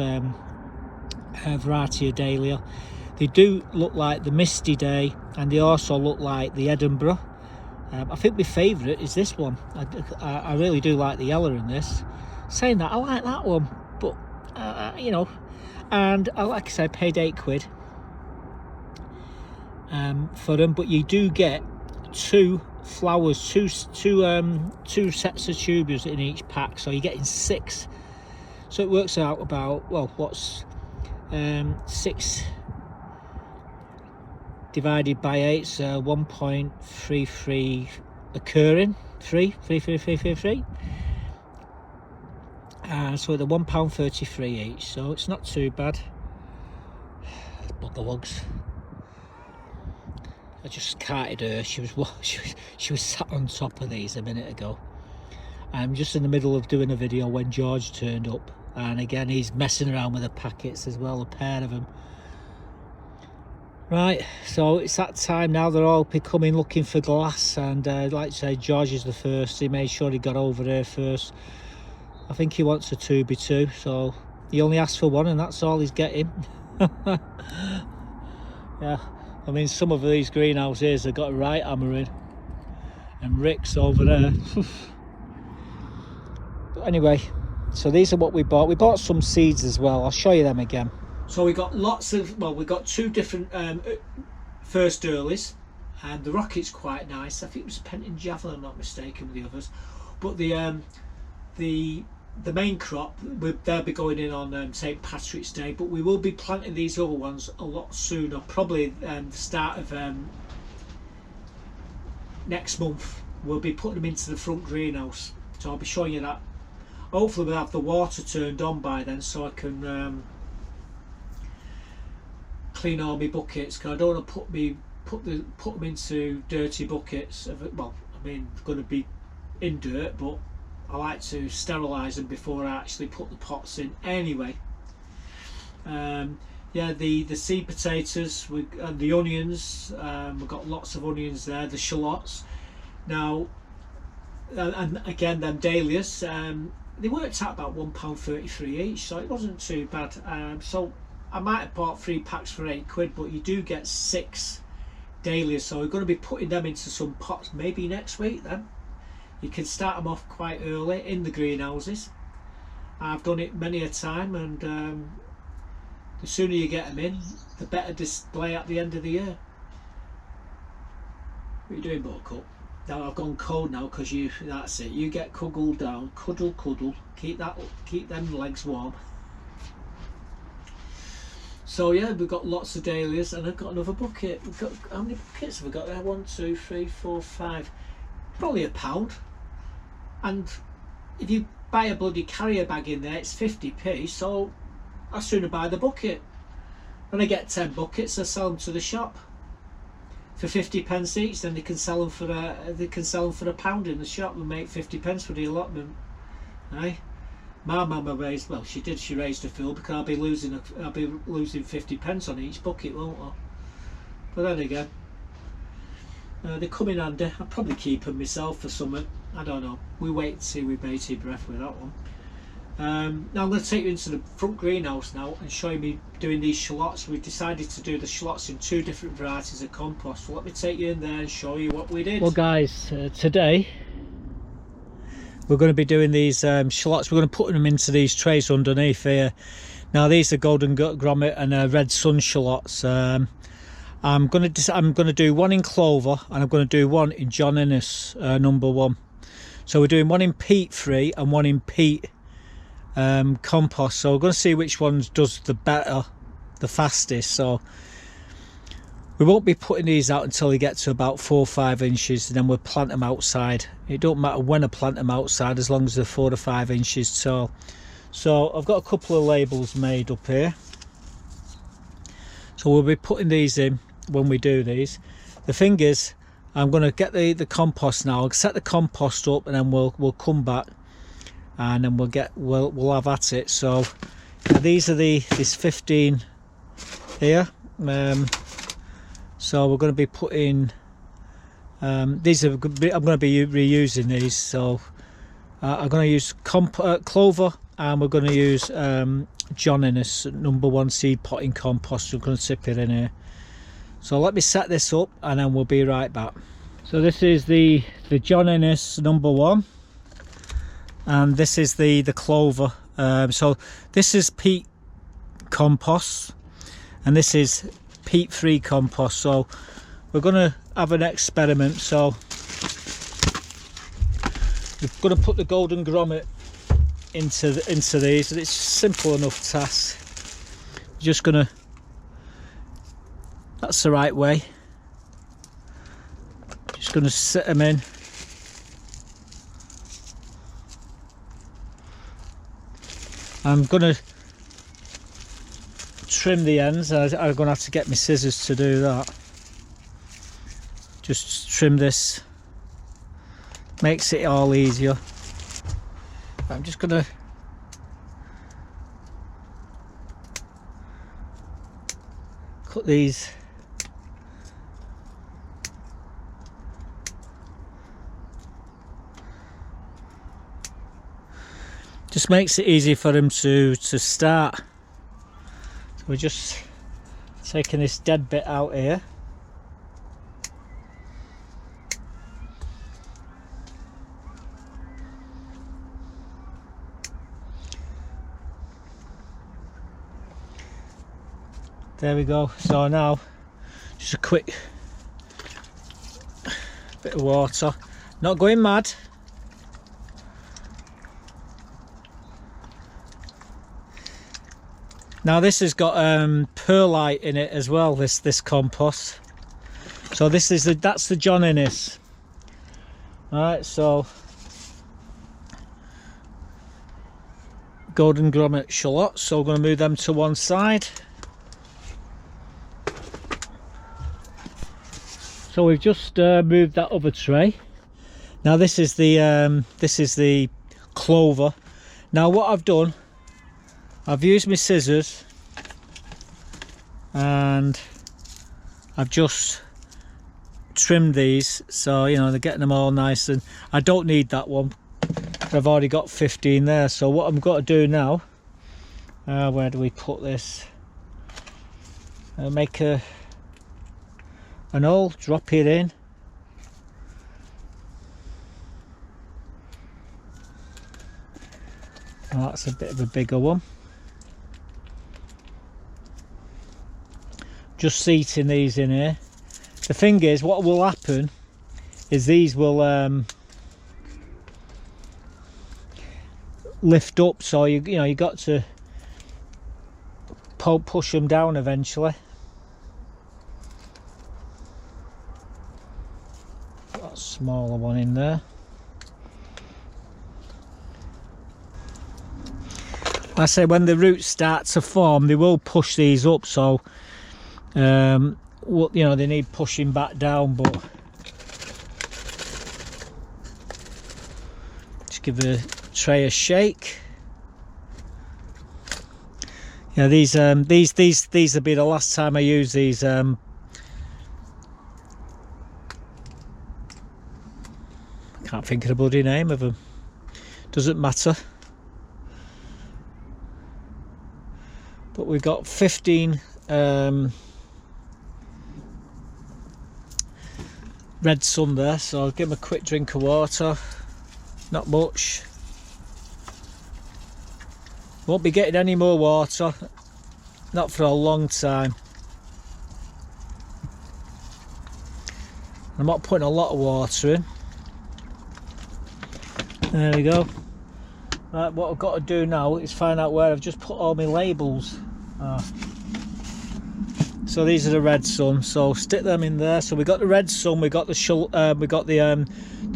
variety of dahlia. They do look like the Misty Day, and they also look like the Edinburgh. I think my favourite is this one. I really do like the yellow in this. Saying that, I like that one, but you know, and like I said, paid £8 for them. But you do get 2 flowers, two sets of tubers in each pack, so you're getting 6. So it works out about, well, what's 6 divided by 8, so 1.33 occurring, 3. So they're £1.33 each, so it's not too bad. Bugalugs. I just carted her. She was sat on top of these a minute ago. I'm just in the middle of doing a video when George turned up, and again he's messing around with the packets as well, a pair of them. Right, so it's that time now. They're all coming looking for glass, and like I say, George is the first. He made sure he got over there first. I think he wants a 2x2, so he only asked for one, and that's all he's getting. Yeah, I mean, some of these greenhouses have got a right hammering, and Rick's over there. But anyway, so these are what we bought. We bought some seeds as well. I'll show you them again. So we got lots of, well, we got 2 different first earlies, and the rocket's quite nice. I think it was Penton Javelin, I'm not mistaken, with the others. But the main crop, they'll be going in on St. Patrick's Day, but we will be planting these other ones a lot sooner, probably the start of next month. We'll be putting them into the front greenhouse, so I'll be showing you that. Hopefully we'll have the water turned on by then, so I can clean all my buckets, because I don't want to put them into dirty buckets. Well, I mean, they're going to be in dirt, but I like to sterilise them before I actually put the pots in anyway. Yeah, the seed potatoes, and the onions, we've got lots of onions there, the shallots. Now, and again, them dahlias, they worked out about £1.33 each, so it wasn't too bad. So I might have bought 3 packs for £8, but you do get 6 dahlias, so we're going to be putting them into some pots maybe next week then. You can start them off quite early in the greenhouses. I've done it many a time, and the sooner you get them in, the better display at the end of the year. What are you doing, Buttercup? Now I've gone cold now, because that's it. You get cuddled down, cuddle, keep them legs warm. So yeah, we've got lots of dahlias, and I've got another bucket. We've got, how many buckets have we got there? 1, 2, 3, 4, 5. Probably £1. And if you buy a bloody carrier bag in there, it's 50p, so I'd sooner buy the bucket. When I get 10 buckets, I sell them to the shop for 50p each. Then they can sell them for £1 in the shop and make 50p for the allotment. Aye. My mama raised, well, she raised a fill, because I'll be losing 50p on each bucket, won't I? But then again, they come in handy. I'll probably keep them myself for something. I don't know. We wait and see with bated breath with that one. Now I'm going to take you into the front greenhouse now and show you me doing these shallots. We've decided to do the shallots in 2 different varieties of compost. So let me take you in there and show you what we did. Well guys, today we're going to be doing these shallots. We're going to put them into these trays underneath here. Now these are golden grommet and red sun shallots. I'm going to do one in clover, and I'm going to do one in John Innes number 1. So we're doing one in peat free and one in peat compost. So we're going to see which one does the better, the fastest. So we won't be putting these out until they get to about 4 or 5 inches, and then we'll plant them outside. It don't matter when I plant them outside, as long as they're 4 to 5 inches tall. So I've got a couple of labels made up here. So we'll be putting these in when we do these. The thing is, I'm going to get the compost now. I'll set the compost up, and then we'll come back, and then we'll have at it. So these are this 15 here. So we're going to be putting these are. I'm going to be reusing these. So I'm going to use clover, and we're going to use John Innes number 1 seed potting compost. We're going to tip it in here. So let me set this up, and then we'll be right back. So this is the John Innes number 1, and this is the clover. So this is peat compost, and this is peat free compost. So we're going to have an experiment. So we're going to put the golden grommet into these, and it's a simple enough task. Just gonna, that's the right way. Just gonna set them in. I'm gonna trim the ends. I'm gonna have to get my scissors to do that. Just trim this, makes it all easier. I'm just gonna cut these. Just makes it easy for him to start. So we're just taking this dead bit out here. There we go. So now just a quick bit of water, not going mad. Now this has got perlite in it as well, this compost. So this is that's the John Innes. Alright, so golden grommet shallots, so we're going to move them to one side. So we've just moved that other tray. Now this is the clover. Now what I've done, I've used my scissors and I've just trimmed these, so you know they're getting them all nice, and I don't need that one. I've already got 15 there. So what I'm going to do now, where do we put this? Make an hole, drop it in. Oh, that's a bit of a bigger one. Just seating these in here. The thing is, what will happen is these will lift up, so you know you got to push them down eventually. Got a smaller one in there. I say when the roots start to form, they will push these up, so well, you know, they need pushing back down, but just give the tray a shake. Yeah, these will be the last time I use these. I can't think of the bloody name of them. Doesn't matter. But we've got 15 red sun there, so I'll give them a quick drink of water. Not much. Won't be getting any more water, not for a long time. I'm not putting a lot of water in. There we go. Right, what I've got to do now is find out where I've just put all my labels. So these are the red sun, so stick them in there. So we got the red sun, we got the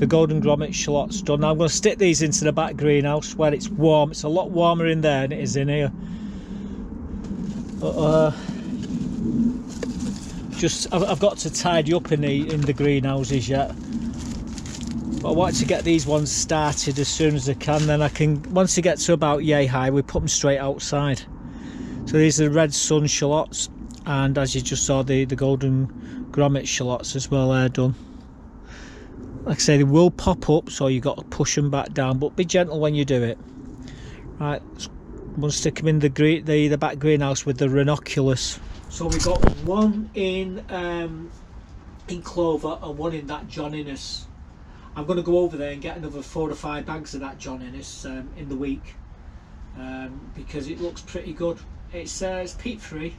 golden grommet shallots done. Now I'm going to stick these into the back greenhouse where it's warm. It's a lot warmer in there than it is in here. But I've got to tidy up in the greenhouses yet. But I wanted to get these ones started as soon as I can. Then I can, once they get to about yay high, we put them straight outside. So these are the red sun shallots, and as you just saw, the golden grommet shallots as well are done. Like I say, they will pop up, so you've got to push them back down, but be gentle when you do it. Right, I'm going to stick them in the back greenhouse with the ranunculus. So we've got one in clover and one in that John Innes. I'm going to go over there and get another 4 or 5 bags of that John Innes in the week, because it looks pretty good. It's peat free.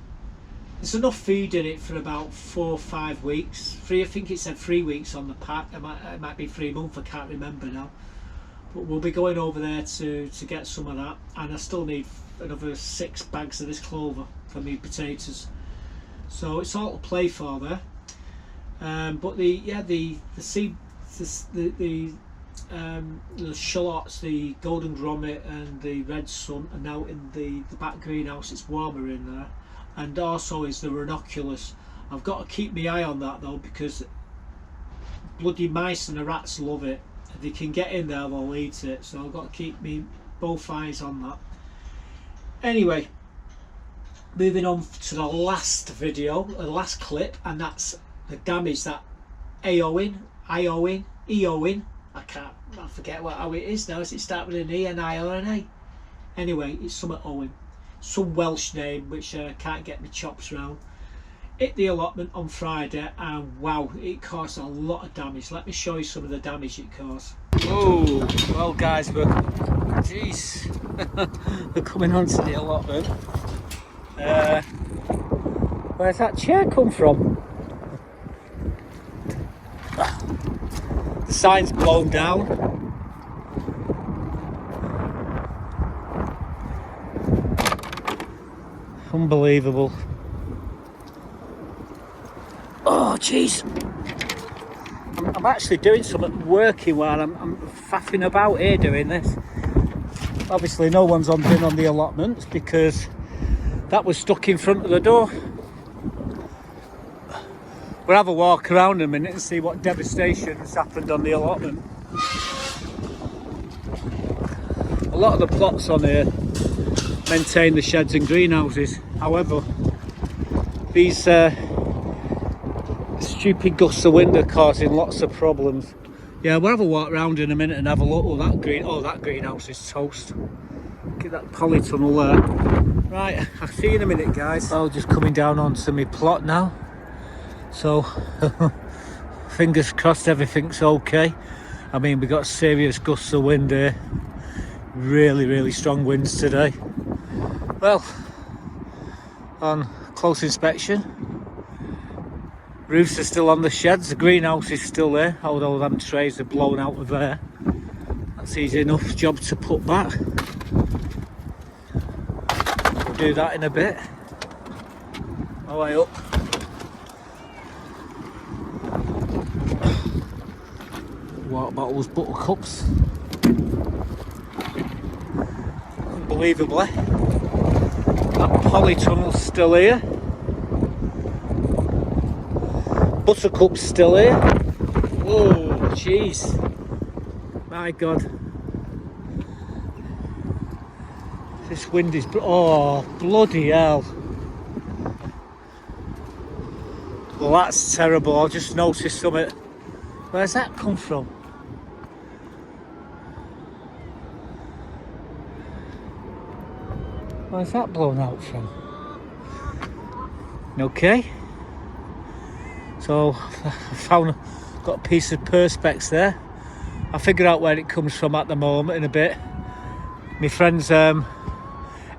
There's enough feed in it for about 4 or 5 weeks. I think it said 3 weeks on the pack. It might be 3 months. I can't remember now. but we'll be going over there to get some of that, and I still need another 6 bags of this clover for me potatoes, so it's all to play for there. But the seed, the shallots, the golden grommet and the red sun are now in the back greenhouse. It's warmer in there, and also is the ranunculus. I've got to keep my eye on that though, because bloody mice and the rats love it. If they can get in there, they'll eat it, so I've got to keep me both eyes on that. Anyway, moving on to the last video, the last clip, and that's the damage that EOing, I forget how it is now. Does it start with an E, an I, or an A? Anyway, it's some Owen, some Welsh name which I can't get my chops round. Hit the allotment on Friday, and wow, it caused a lot of damage. Let me show you some of the damage it caused. Oh, well guys, we're coming on to the allotment. Where's that chair come from? The sign's blown down. Unbelievable. Oh jeez, I'm actually doing something working while I'm faffing about here doing this. Obviously no one's been on the allotments because that was stuck in front of the door. We'll have a walk around in a minute and see what devastation has happened on the allotment. A lot of the plots on here maintain the sheds and greenhouses. However, these stupid gusts of wind are causing lots of problems. Yeah, we'll have a walk around in a minute and have a look. Oh, that greenhouse is toast. Look at that polytunnel there. Right, I'll see you in a minute, guys. Well, just coming down onto my plot now. So, fingers crossed everything's okay. I mean, we got serious gusts of wind here. Really strong winds today. Well, on close inspection, roofs are still on the sheds, the greenhouse is still there, although them trays are blown out of there. That's easy enough job to put back. We'll do that in a bit. All the way up. Water bottles, buttercups. Unbelievably, that polytunnel's still here. Buttercup's still here. Whoa, jeez. My God. This wind is... oh, bloody hell. Well, that's terrible. I just noticed something. Where's that come from? Where's that blown out from? Okay. So I got a piece of perspex there. I'll figure out where it comes from at the moment in a bit. My friend's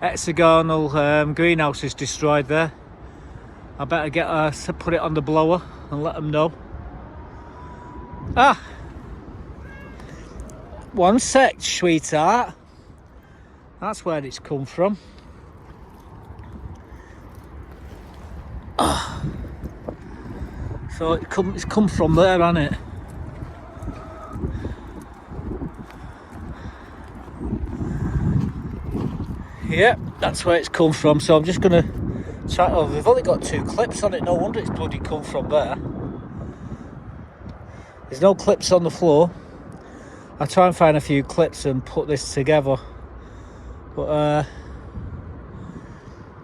hexagonal greenhouse is destroyed there. I better get to put it on the blower and let them know. Ah! One sec, sweetheart. That's where it's come from. Ah. So it's come from there, hasn't it? Yep, that's where it's come from. So I'm just gonna try. Oh, we've only got 2 clips on it. No wonder it's bloody come from there. There's no clips on the floor. I'll try and find a few clips and put this together. But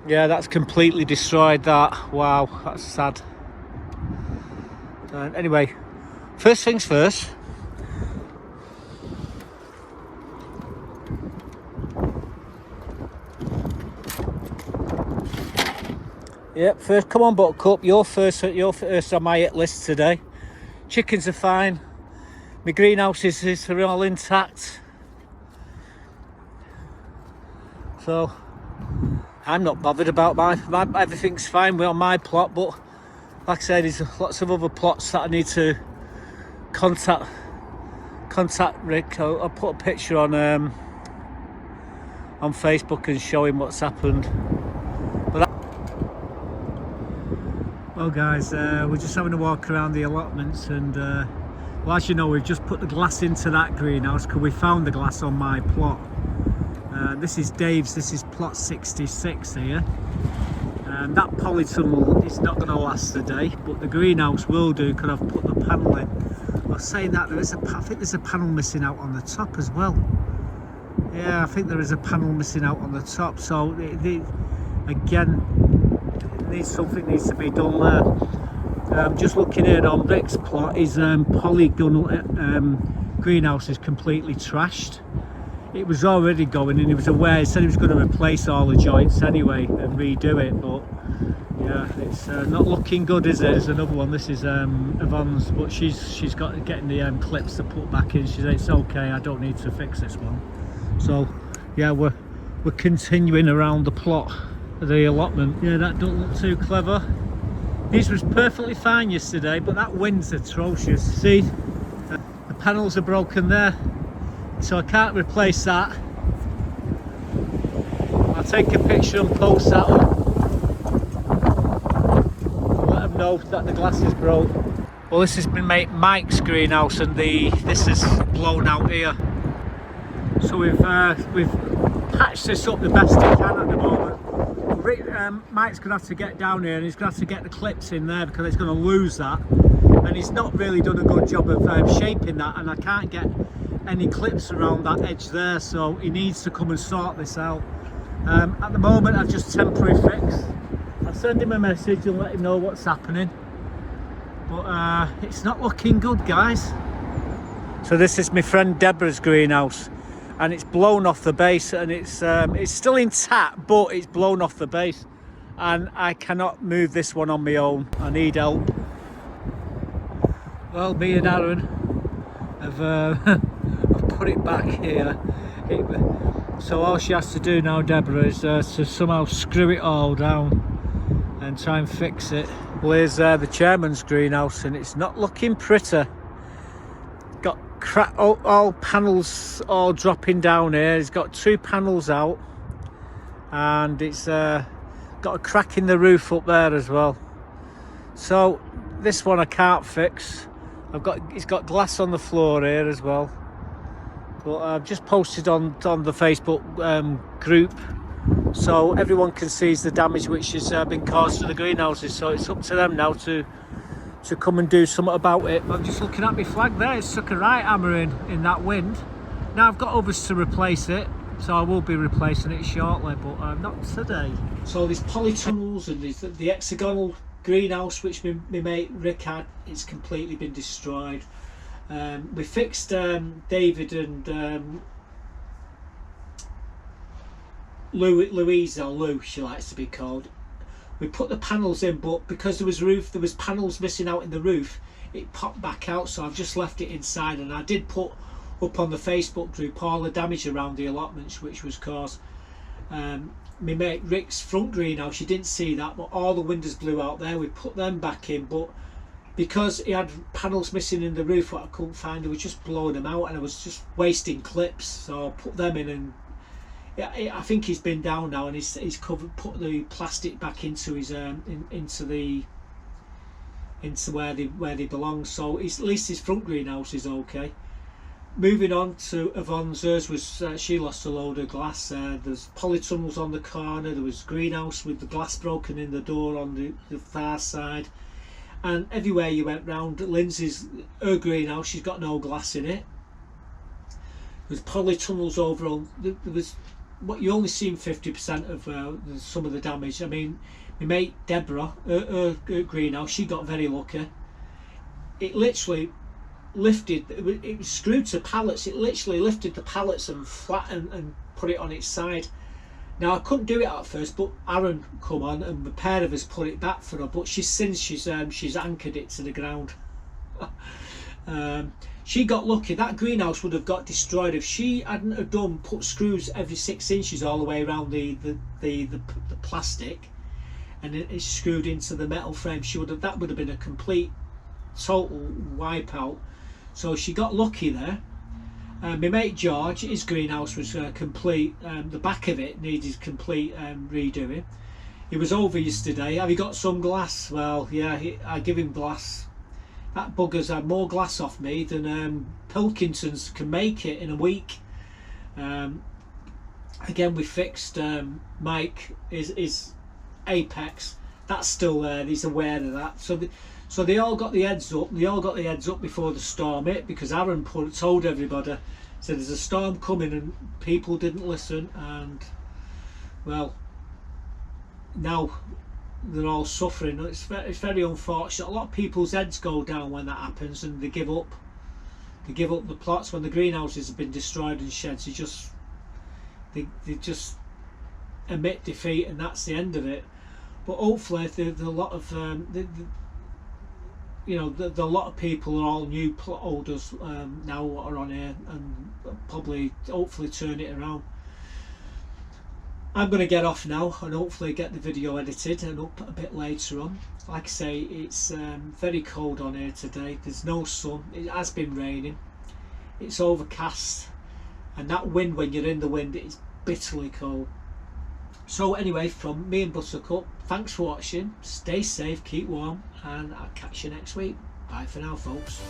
yeah, that's completely destroyed that. Wow, that's sad. Anyway, first things first. Yep, first, come on Buttercup, you're first on my hit list today. Chickens are fine. My greenhouses are all intact. So I'm not bothered about my everything's fine on my plot, but like I said, there's lots of other plots that I need to contact contact Rick. I'll put a picture on Facebook and show him what's happened. Well guys, we're just having a walk around the allotments, and well, as you know, we've just put the glass into that greenhouse because we found the glass on my plot. This is Dave's, this is plot 66 here. That polytunnel is not going to last the day, but the greenhouse will do because I've put the panel in. I was saying that I think there's a panel missing out on the top as well. Yeah, I think there is a panel missing out on the top, so again, something needs to be done there. Just looking here on Rick's plot, his polygonal greenhouse is completely trashed. It was already going, and he was aware. He said he was going to replace all the joints anyway and redo it, but yeah, it's not looking good, is it? There's another one. This is Yvonne's, but she's got getting the clips to put back in. She said it's okay, I don't need to fix this one. So yeah, we're continuing around the plot, the allotment. Yeah, that don't look too clever. This was perfectly fine yesterday, but that wind's atrocious. See, the panels are broken there, so I can't replace that. I'll take a picture and post that up. Let them know that the glass is broke. Well, this has been Mike's greenhouse, and this is blown out here. So we've patched this up the best he can at the moment. Mike's going to have to get down here, and he's going to have to get the clips in there because he's going to lose that, and he's not really done a good job of shaping that, and I can't get any clips around that edge there, so he needs to come and sort this out. At the moment I've just temporary fixed. I'll send him a message and let him know what's happening, but it's not looking good, guys. So this is my friend Deborah's greenhouse, and it's blown off the base, and it's still intact, but it's blown off the base, and I cannot move this one on my own. I need help. Well, me and Aaron have put it back here. So all she has to do now, Deborah, is to somehow screw it all down and try and fix it. Well, here's the chairman's greenhouse, and it's not looking pretty. Got all panels all dropping down here. It's got 2 panels out, and it's got a crack in the roof up there as well. So this one I can't fix. It's got glass on the floor here as well. But I've just posted on the Facebook group, so everyone can see the damage which has been caused to the greenhouses. So it's up to them now to come and do something about it. I'm just looking at my flag there. It's took a right hammer in that wind. Now I've got others to replace it, so I will be replacing it shortly, but not today. So these polytunnels and the hexagonal greenhouse which my mate Rick had, it's completely been destroyed. We fixed David and Louise, or Lou she likes to be called. We put the panels in, but because there was panels missing out in the roof, it popped back out, so I've just left it inside. And I did put up on the Facebook group all the damage around the allotments which was caused. My mate Rick's front greenhouse, you didn't see that, but all the windows blew out there. We put them back in, but because he had panels missing in the roof what I couldn't find, I was just blowing them out, and I was just wasting clips, so I put them in. And yeah, I think he's been down now, and he's put the plastic back into his into where they belong. So at least his front greenhouse is okay. Moving on to Yvonne's, hers was she lost a load of glass. There's polytunnels on the corner. There was greenhouse with the glass broken in the door on the far side. And everywhere you went round, Lindsay's, her greenhouse, she's got no glass in it. There's polytunnels overall. There was what you only seen 50% of some of the damage. I mean, my mate Deborah, her greenhouse, she got very lucky. It literally lifted. It was screwed to pallets. It literally lifted the pallets and flattened and put it on its side. Now I couldn't do it at first, but Aaron come on and the pair of us put it back for her. But she's anchored it to the ground. She got lucky. That greenhouse would have got destroyed if she hadn't have put screws every 6 inches all the way around the plastic, and it's screwed into the metal frame. That would have been a complete total wipeout. So she got lucky there. My mate George, his greenhouse was complete. The back of it needed complete redoing. He was over yesterday. Have you got some glass? Well, yeah, I give him glass. That bugger's had more glass off me than Pilkingtons can make it in a week. Again, we fixed Mike, his apex. That's still there. He's aware of that. So they all got the heads up. They all got the heads up before the storm hit, because Aaron told everybody, said there's a storm coming, and people didn't listen. And well, now they're all suffering. It's very unfortunate. A lot of people's heads go down when that happens, and they give up. They give up the plots when the greenhouses have been destroyed and sheds. They just admit defeat, and that's the end of it. But hopefully, there's a lot of the lot of people are all new plot holders now what are on here, and probably hopefully turn it around. I'm going to get off now and hopefully get the video edited and up a bit later on. Like I say, it's very cold on here today. There's no sun. It has been raining. It's overcast, and that wind, when you're in the wind, it's bitterly cold. So anyway, from me and Buttercup, thanks for watching. Stay safe, keep warm, and I'll catch you next week. Bye for now, folks.